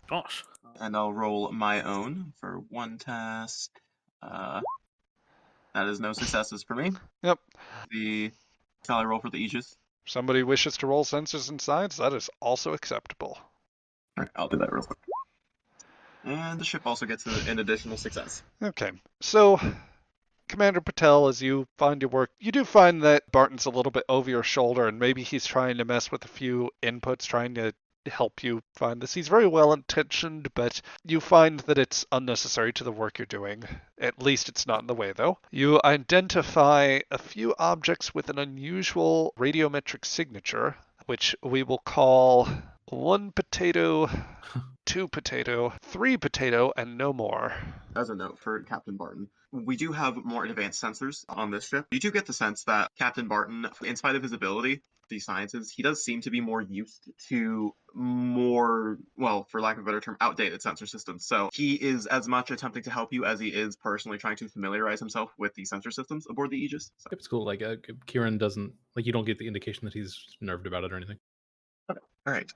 Gosh. and I'll roll my own for 1 task. That is no successes for me. Yep. Shall I roll for the Aegis? Somebody wishes to roll sensors and science, that is also acceptable. Alright, I'll do that real quick. And the ship also gets an additional success. Okay, so Commander Patel, as you find your work, you do find that Barton's a little bit over your shoulder, and maybe he's trying to mess with a few inputs, trying to help you find this. He's very well intentioned, but you find that it's unnecessary to the work you're doing. At least it's not in the way, though. You identify a few objects with an unusual radiometric signature, which we will call 1 potato, 2 potato, 3 potato, and no more. As a note for Captain Barton, we do have more advanced sensors on this ship. You do get the sense that Captain Barton, in spite of his ability, these sciences, he does seem to be more used to more, well, for lack of a better term, outdated sensor systems. So he is as much attempting to help you as he is personally trying to familiarize himself with the sensor systems aboard the Aegis. So. It's cool. Like Kieran doesn't, like, you don't get the indication that he's nerved about it or anything. Okay. All right.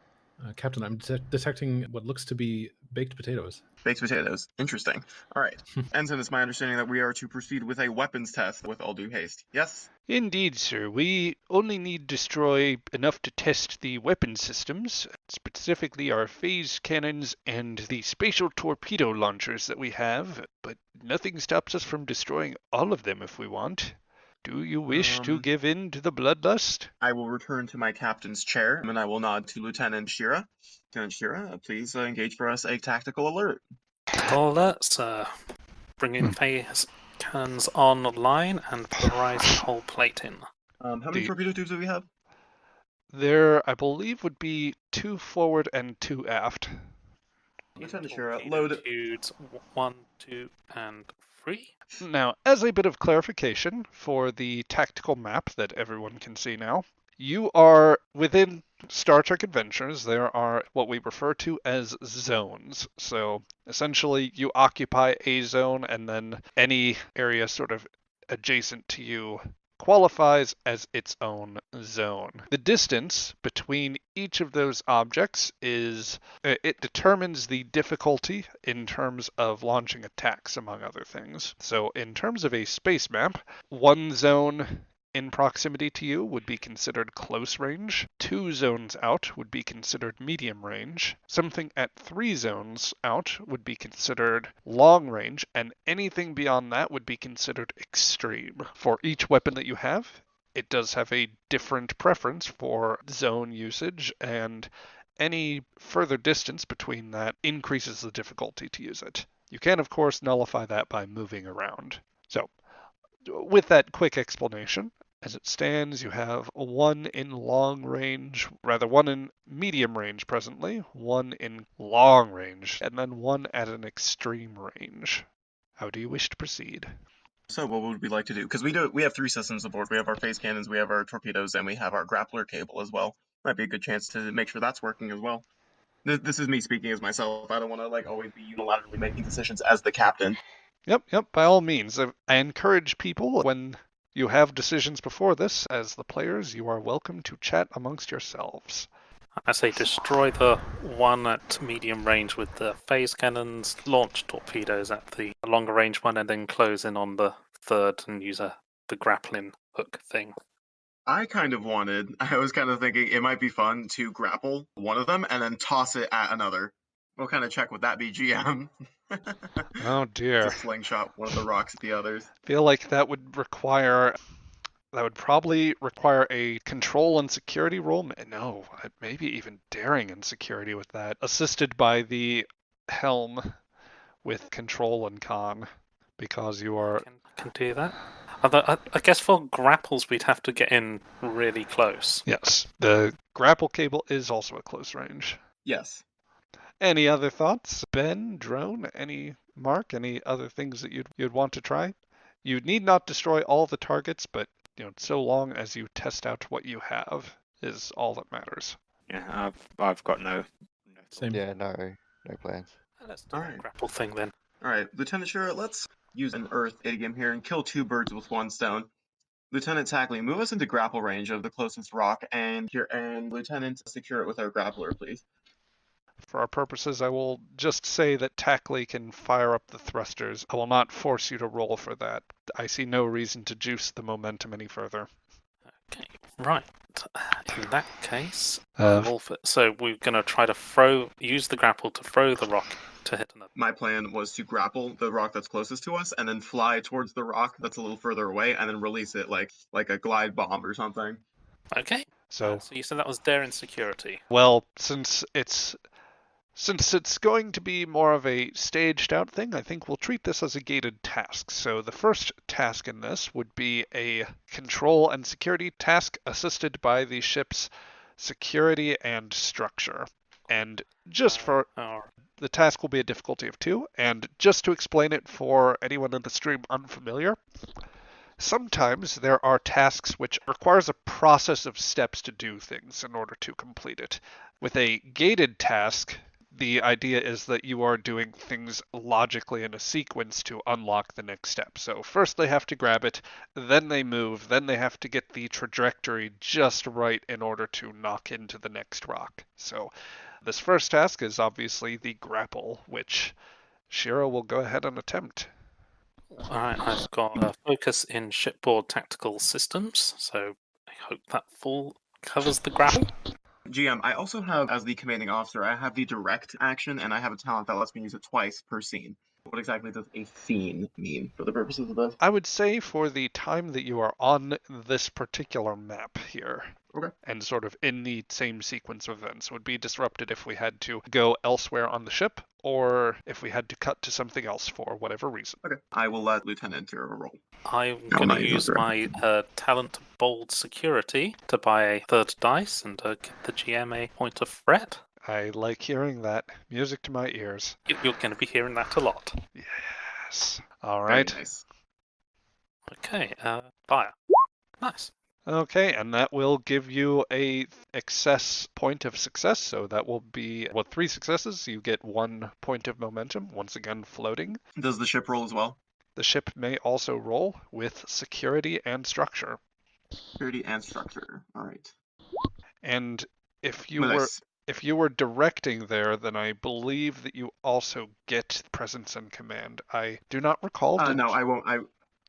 Captain, I'm detecting what looks to be baked potatoes. Baked potatoes. Interesting. All right. Ensign, it's my understanding that we are to proceed with a weapons test with all due haste. Yes? Indeed, sir. We only need destroy enough to test the weapon systems, specifically our phase cannons and the spatial torpedo launchers that we have, but nothing stops us from destroying all of them if we want. Do you wish to give in to the bloodlust? I will return to my captain's chair, and I will nod to Lieutenant Shira. Lieutenant Shira, please engage for us a tactical alert. Let's bring in phase cannons online and put a rising hull plate in. How many torpedo tubes do we have? There, I believe, would be 2 forward and 2 aft. Lieutenant Shira, load. 1, 2, and 3. Now, as a bit of clarification for the tactical map that everyone can see now, you are within Star Trek Adventures. There are what we refer to as zones. So essentially, you occupy a zone, and then any area sort of adjacent to you qualifies as its own zone. The distance between each of those objects it determines the difficulty in terms of launching attacks, among other things. So in terms of a space map, 1 zone in proximity to you would be considered close range. 2 zones out would be considered medium range. Something at 3 zones out would be considered long range, and anything beyond that would be considered extreme. For each weapon that you have, it does have a different preference for zone usage, and any further distance between that increases the difficulty to use it. You can, of course, nullify that by moving around. So, with that quick explanation, as it stands, you have one in one in medium range presently, one in long range, and then one at an extreme range. How do you wish to proceed? So what would we like to do? Because we have 3 systems aboard. We have our phase cannons, we have our torpedoes, and we have our grappler cable as well. Might be a good chance to make sure that's working as well. This is me speaking as myself. I don't want to always be unilaterally making decisions as the captain. Yep, by all means. I encourage people, when you have decisions before this, as the players, you are welcome to chat amongst yourselves. I say destroy the one at medium range with the phase cannons, launch torpedoes at the longer range one, and then close in on the third and use the grappling hook thing. I was kind of thinking it might be fun to grapple one of them and then toss it at another. What kind of check would that be, GM? Oh dear. To slingshot one of the rocks at the others. I feel like that would probably require a control and security roll. No, maybe even daring and security with that. Assisted by the helm with control and con, because you are... Can do that. Although, I guess for grapples we'd have to get in really close. Yes, the grapple cable is also a close range. Yes. Any other thoughts? Ben, Drone, any other things that you'd want to try? You need not destroy all the targets, but so long as you test out what you have is all that matters. Yeah, I've got no. Same. Yeah, no plans. Let's do the grapple thing then. Alright, Lieutenant Shura, let's use an Earth idiom here and kill 2 birds with 1 stone. Lieutenant Tackley, move us into grapple range of the closest rock, and Lieutenant, secure it with our grappler, please. For our purposes, I will just say that Tackley can fire up the thrusters. I will not force you to roll for that. I see no reason to juice the momentum any further. Okay, right. In that case, Uh, so we're going to try to use the grapple to throw the rock to hit another. My plan was to grapple the rock that's closest to us, and then fly towards the rock that's a little further away, and then release it like a glide bomb or something. Okay. So you said that was daring security. Well, since it's going to be more of a staged out thing, I think we'll treat this as a gated task. So the first task in this would be a control and security task assisted by the ship's security and structure. And just for the task will be a difficulty of 2, and just to explain it for anyone in the stream unfamiliar, sometimes there are tasks which requires a process of steps to do things in order to complete it. With a gated task, the idea is that you are doing things logically in a sequence to unlock the next step. So first they have to grab it, then they move, then they have to get the trajectory just right in order to knock into the next rock. So this first task is obviously the grapple, which Shira will go ahead and attempt. Alright, I've got a focus in shipboard tactical systems, so I hope that covers the grapple. GM, I also have, as the commanding officer, I have the direct action, and I have a talent that lets me use it twice per scene. What exactly does a scene mean for the purposes of this? I would say for the time that you are on this particular map here, Okay. and sort of in the same sequence of events, would be disrupted if we had to go elsewhere on the ship, or if we had to cut to something else for whatever reason. Okay. I will let Lieutenant Shura roll. I'm going to use my talent bold security to buy a 3rd dice and give the GM a point of threat. I like hearing that. Music to my ears. You're going to be hearing that a lot. Yes. All right. Very nice. Okay, fire. Nice. Okay, and that will give you a excess point of success. So that will be, 3 successes. You get 1 point of momentum, once again floating. Does the ship roll as well? The ship may also roll with security and structure. Security and structure. All right. And if you Nice. if you were directing there, then I believe that you also get presence and command. I do not recall. No, I won't.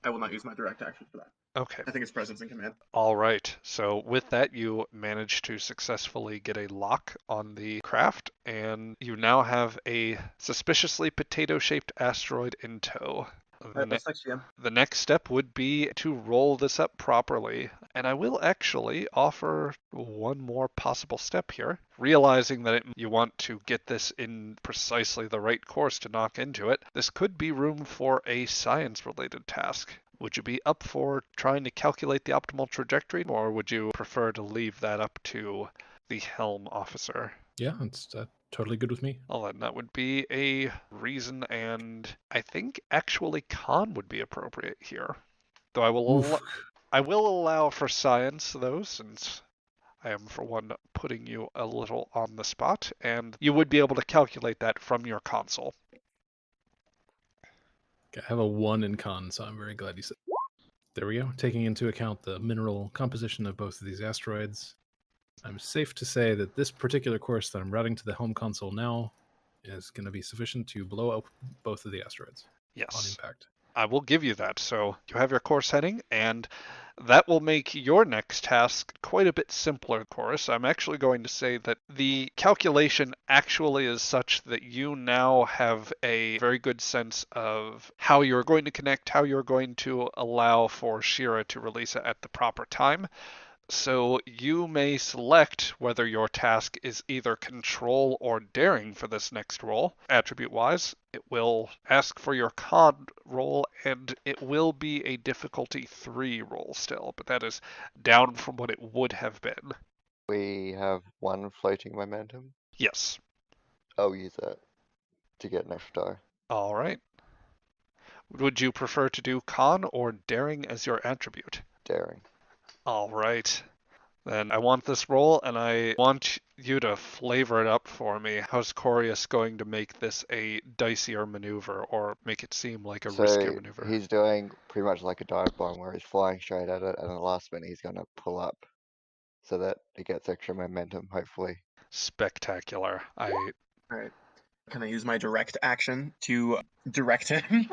I will not use my direct action for that. Okay. I think it's presence and command. All right. So with that, you managed to successfully get a lock on the craft, and you now have a suspiciously potato-shaped asteroid in tow. The, That's next GM. the next step would be to roll this up properly. And I will actually offer one more possible step here. Realizing that you want to get this in precisely the right course to knock into it, this could be room for a science-related task. Would you be up for trying to calculate the optimal trajectory, or would you prefer to leave that up to the helm officer? Yeah, it's totally good with me. Well, then that would be a reason, and I think actually con would be appropriate here. Though I will allow for science, though, since I am, for one, putting you a little on the spot, and you would be able to calculate that from your console. Okay, I have a 1 in con, so I'm very glad you said. There we go. Taking into account the mineral composition of both of these asteroids, I'm safe to say that this particular course that I'm routing to the home console now is going to be sufficient to blow up both of the asteroids on Yes, impact. I will give you that. So you have your course heading, and that will make your next task quite a bit simpler, of course. I'm actually going to say that the calculation actually is such that you now have a very good sense of how you're going to connect, how you're going to allow for Shira to release it at the proper time. So you may select whether your task is either control or daring for this next roll. Attribute-wise, it will ask for your con roll, and it will be a difficulty 3 roll still, but that is down from what it would have been. We have 1 floating momentum. Yes. I'll use that to get an extra die. All right. Would you prefer to do con or daring as your attribute? Daring. All right. Then I want this roll, and I want you to flavor it up for me. How's Corius going to make this a dicier maneuver, or make it seem like a riskier maneuver? He's doing pretty much like a dive bomb where he's flying straight at it, and at the last minute he's going to pull up so that he gets extra momentum, hopefully. Spectacular. All right. Can I use my direct action to direct him?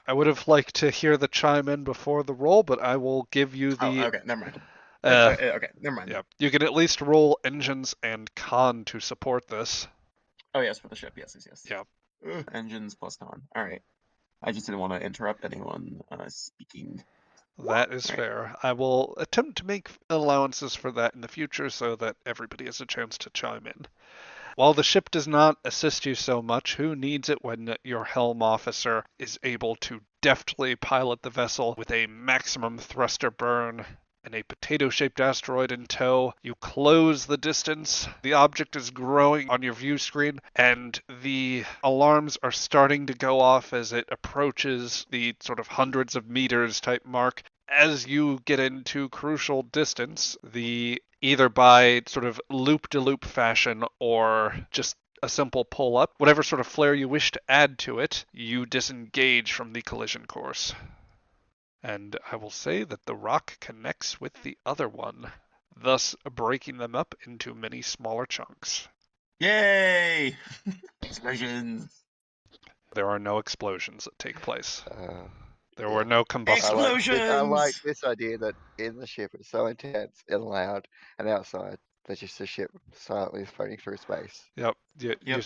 I would have liked to hear the chime in before the roll, but I will give you the... Oh, okay, never mind. Okay, never mind. Yeah, you can at least roll engines and con to support this. Oh, yes, for the ship. Yes. Yeah. Engines plus con. All right. I just didn't want to interrupt anyone speaking. That is fair. I will attempt to make allowances for that in the future so that everybody has a chance to chime in. While the ship does not assist you so much, who needs it when your helm officer is able to deftly pilot the vessel with a maximum thruster burn and a potato-shaped asteroid in tow? You close the distance, the object is growing on your view screen, and the alarms are starting to go off as it approaches the sort of hundreds of meters type mark. As you get into crucial distance, either by sort of loop-de-loop fashion or just a simple pull-up, whatever sort of flair you wish to add to it, you disengage from the collision course. And I will say that the rock connects with the other one, thus breaking them up into many smaller chunks. Yay! Explosions! There are no explosions that take place. There Yeah. were no combustion. Explosions! I like this idea that in the ship it's so intense and loud, and outside there's just a ship silently floating through space. Yep. Yep.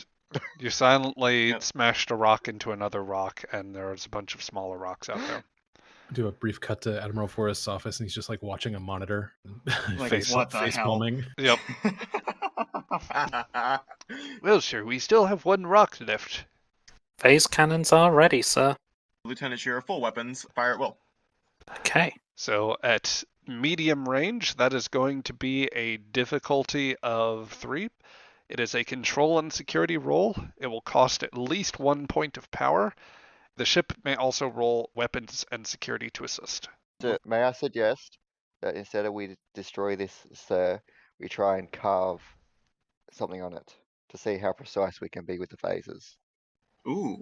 You silently Yep. smashed a rock into another rock, and there's a bunch of smaller rocks out there. Do a brief cut to Admiral Forrest's office, and he's just like watching a monitor, Like, face what the hell? palming. Yep. Well, sir, we still have 1 rock left. Phase cannons are ready, sir. Lieutenant Shearer, full weapons, fire at will. Okay. So at medium range, that is going to be a difficulty of 3. It is a control and security roll. It will cost at least 1 point of power. The ship may also roll weapons and security to assist. So, may I suggest that instead of we destroy this, sir, we try and carve something on it to see how precise we can be with the phases. Ooh,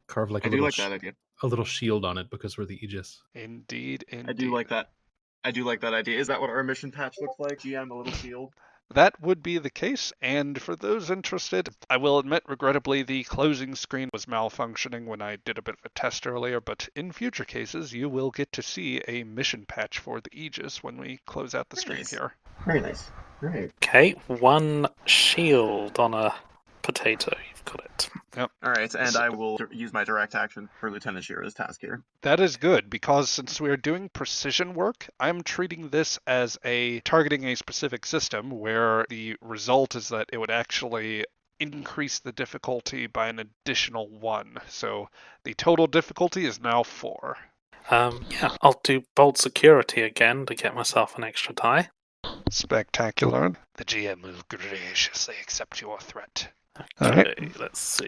Carve like I a do little like that idea. a little shield on it because we're the Aegis. Indeed. I do like that. I do like that idea. Is that what our mission patch looks like? GM, a little shield? That would be the case, and for those interested, I will admit, regrettably, the closing screen was malfunctioning when I did a bit of a test earlier, but in future cases, you will get to see a mission patch for the Aegis when we close out the stream Nice. here. Very nice. Great. Okay, 1 shield on a potato. You've got it. All right, and I will use my direct action for Lieutenant Shira's task here. That is good, because since we are doing precision work, I'm treating this as targeting a specific system where the result is that it would actually increase the difficulty by an additional 1. So the total difficulty is now 4. Yeah, I'll do bold security again to get myself an extra die. Spectacular. The GM will graciously accept your threat. Okay, let's see.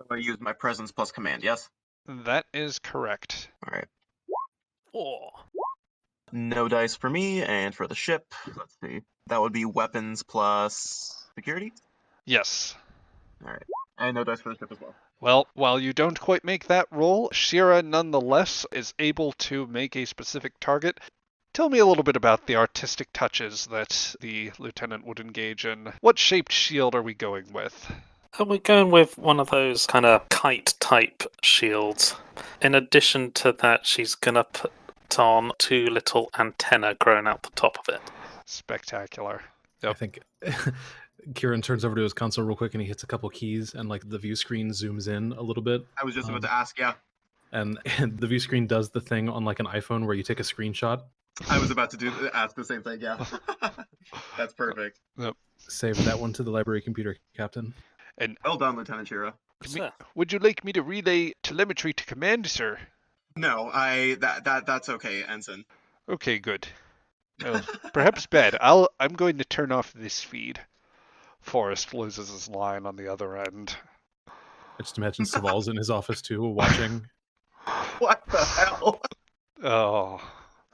I use my presence plus command, yes? That is correct. All right. 4. No dice for me, and for the ship, let's see. That would be weapons plus security? Yes. All right. And no dice for the ship as well. Well, while you don't quite make that roll, Shira nonetheless is able to make a specific target. Tell me a little bit about the artistic touches that the lieutenant would engage in. What shaped shield are we going with? We're going with one of those kind of kite-type shields. In addition to that, she's going to put on 2 little antennae growing out the top of it. Spectacular. I think Kieran turns over to his console real quick and he hits a couple keys and like the view screen zooms in a little bit. I was just about to ask, yeah. And the view screen does the thing on like an iPhone where you take a screenshot. I was about to ask the same thing, yeah. That's perfect. Save that one to the library computer, Captain. And well done, Lieutenant Shira. would you like me to relay telemetry to command, sir? No, that's okay, Ensign. Okay, good. Well, perhaps bad. I'm going to turn off this feed. Forrest loses his line on the other end. I just imagine Saval's in his office too, watching. What the hell? Oh,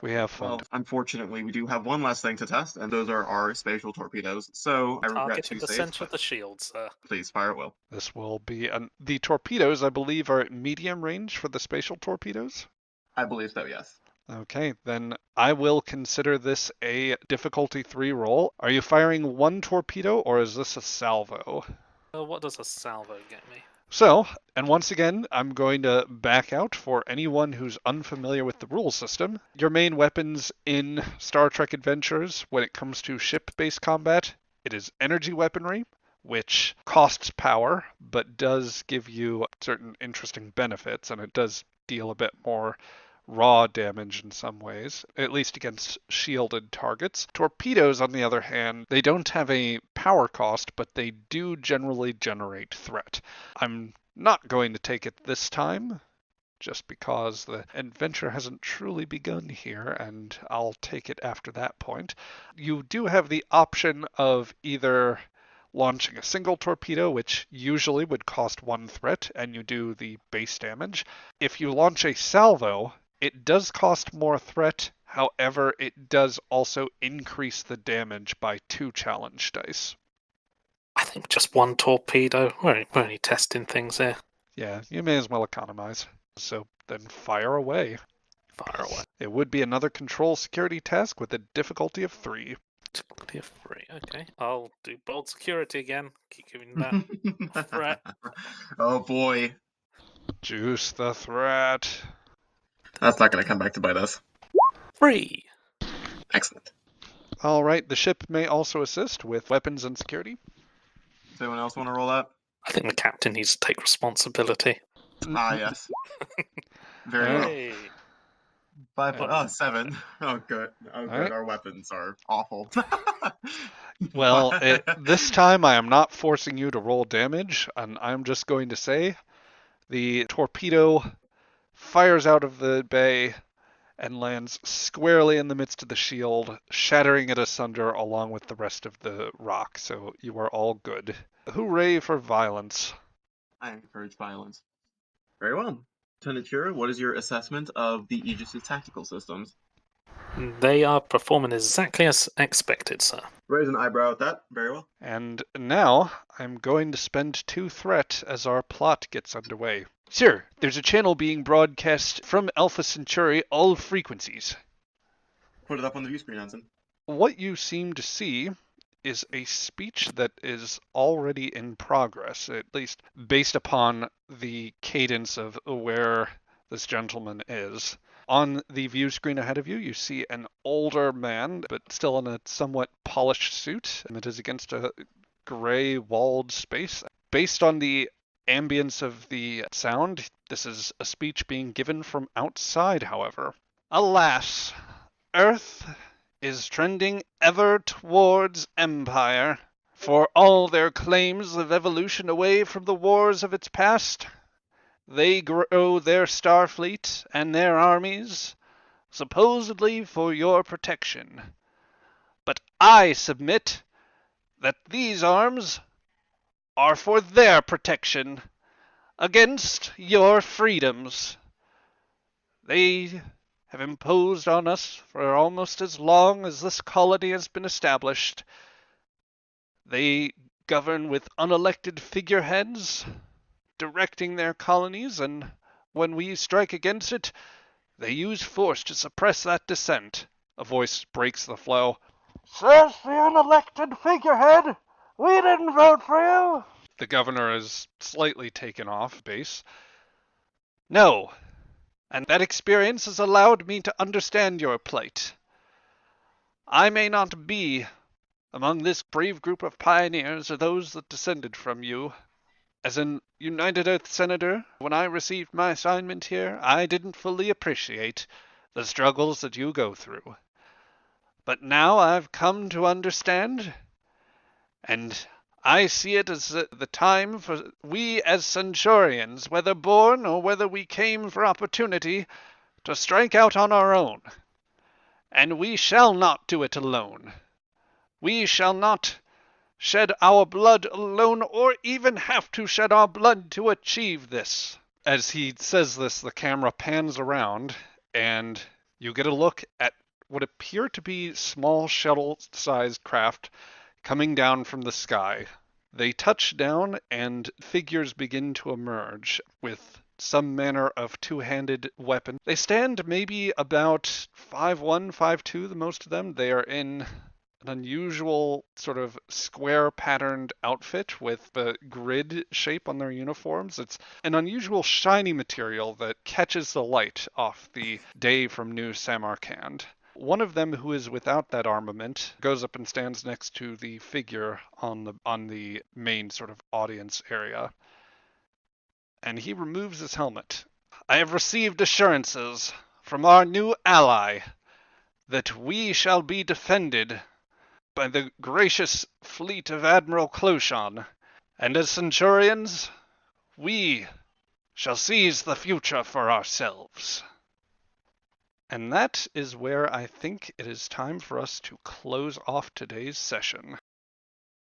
we have fun. Well, unfortunately, we do have one last thing to test, and those are our spatial torpedoes. So I regret Targeting to the say, center of the shield, sir. please fire at will. This will be the torpedoes, I believe, are at medium range for the spatial torpedoes. I believe so, yes. Okay, then I will consider this a difficulty 3 roll. Are you firing 1 torpedo, or is this a salvo? What does a salvo get me? So, and once again, I'm going to back out for anyone who's unfamiliar with the rule system. Your main weapons in Star Trek Adventures, when it comes to ship-based combat, it is energy weaponry, which costs power, but does give you certain interesting benefits, and it does deal a bit more raw damage in some ways, at least against shielded targets. Torpedoes, on the other hand, they don't have a power cost, but they do generally generate threat. I'm not going to take it this time, just because the adventure hasn't truly begun here, and I'll take it after that point. You do have the option of either launching a single torpedo, which usually would cost 1 threat, and you do the base damage. If you launch a salvo, it does cost more threat, however, it does also increase the damage by 2 challenge dice. I think just 1 torpedo. We're only testing things here. Yeah, you may as well economize. So then fire away. Fire away. It would be another control security task with a difficulty of 3. Difficulty of 3, okay. I'll do bold security again. Keep giving that threat. Oh boy. Juice the threat. That's not going to come back to bite us. 3. Excellent. All right, the ship may also assist with weapons and security. Does anyone else want to roll that? I think the captain needs to take responsibility. Ah, yes. Very well. Hey. 7. Oh, good. Oh, good. Right. Our weapons are awful. Well, this time I am not forcing you to roll damage, and I'm just going to say the torpedo fires out of the bay and lands squarely in the midst of the shield, shattering it asunder along with the rest of the rock, so you are all good. Hooray for violence. I encourage violence. Very well. Lieutenant Shira, what is your assessment of the Aegis' tactical systems? They are performing exactly as expected, sir. Raise an eyebrow at that. Very well. And now I'm going to spend 2 threat as our plot gets underway. Sir, there's a channel being broadcast from Alpha Centauri, all frequencies. Put it up on the view screen, Ensign. What you seem to see is a speech that is already in progress, at least based upon the cadence of where this gentleman is. On the view screen ahead of you, you see an older man, but still in a somewhat polished suit, and it is against a gray walled space. Based on the ambience of the sound, this is a speech being given from outside, however. Alas, Earth is trending ever towards empire. For all their claims of evolution away from the wars of its past, they grow their starfleet and their armies, supposedly for your protection. But I submit that these arms are for their protection against your freedoms. They have imposed on us for almost as long as this colony has been established. They govern with unelected figureheads, directing their colonies, and when we strike against it, they use force to suppress that dissent. A voice breaks the flow. Says the unelected figurehead! We didn't vote for you! The governor is slightly taken off base. No, and that experience has allowed me to understand your plight. I may not be among this brave group of pioneers or those that descended from you. As an United Earth Senator, when I received my assignment here, I didn't fully appreciate the struggles that you go through. But now I've come to understand, and I see it as the time for we as Centaurians, whether born or whether we came for opportunity, to strike out on our own. And we shall not do it alone. We shall not shed our blood alone, or even have to shed our blood to achieve this. As he says this, the camera pans around, and you get a look at what appear to be small shuttle-sized craft coming down from the sky. They touch down, and figures begin to emerge with some manner of two-handed weapon. They stand maybe about 5'1", 5'2", the most of them. They are in an unusual sort of square patterned outfit with the grid shape on their uniforms. It's an unusual shiny material that catches the light off the day from New Samarkand. One of them, who is without that armament, goes up and stands next to the figure on the main sort of audience area. And he removes his helmet. I have received assurances from our new ally that we shall be defended by the gracious fleet of Admiral Clochon, and as Centaurians, we shall seize the future for ourselves. And that is where I think it is time for us to close off today's session.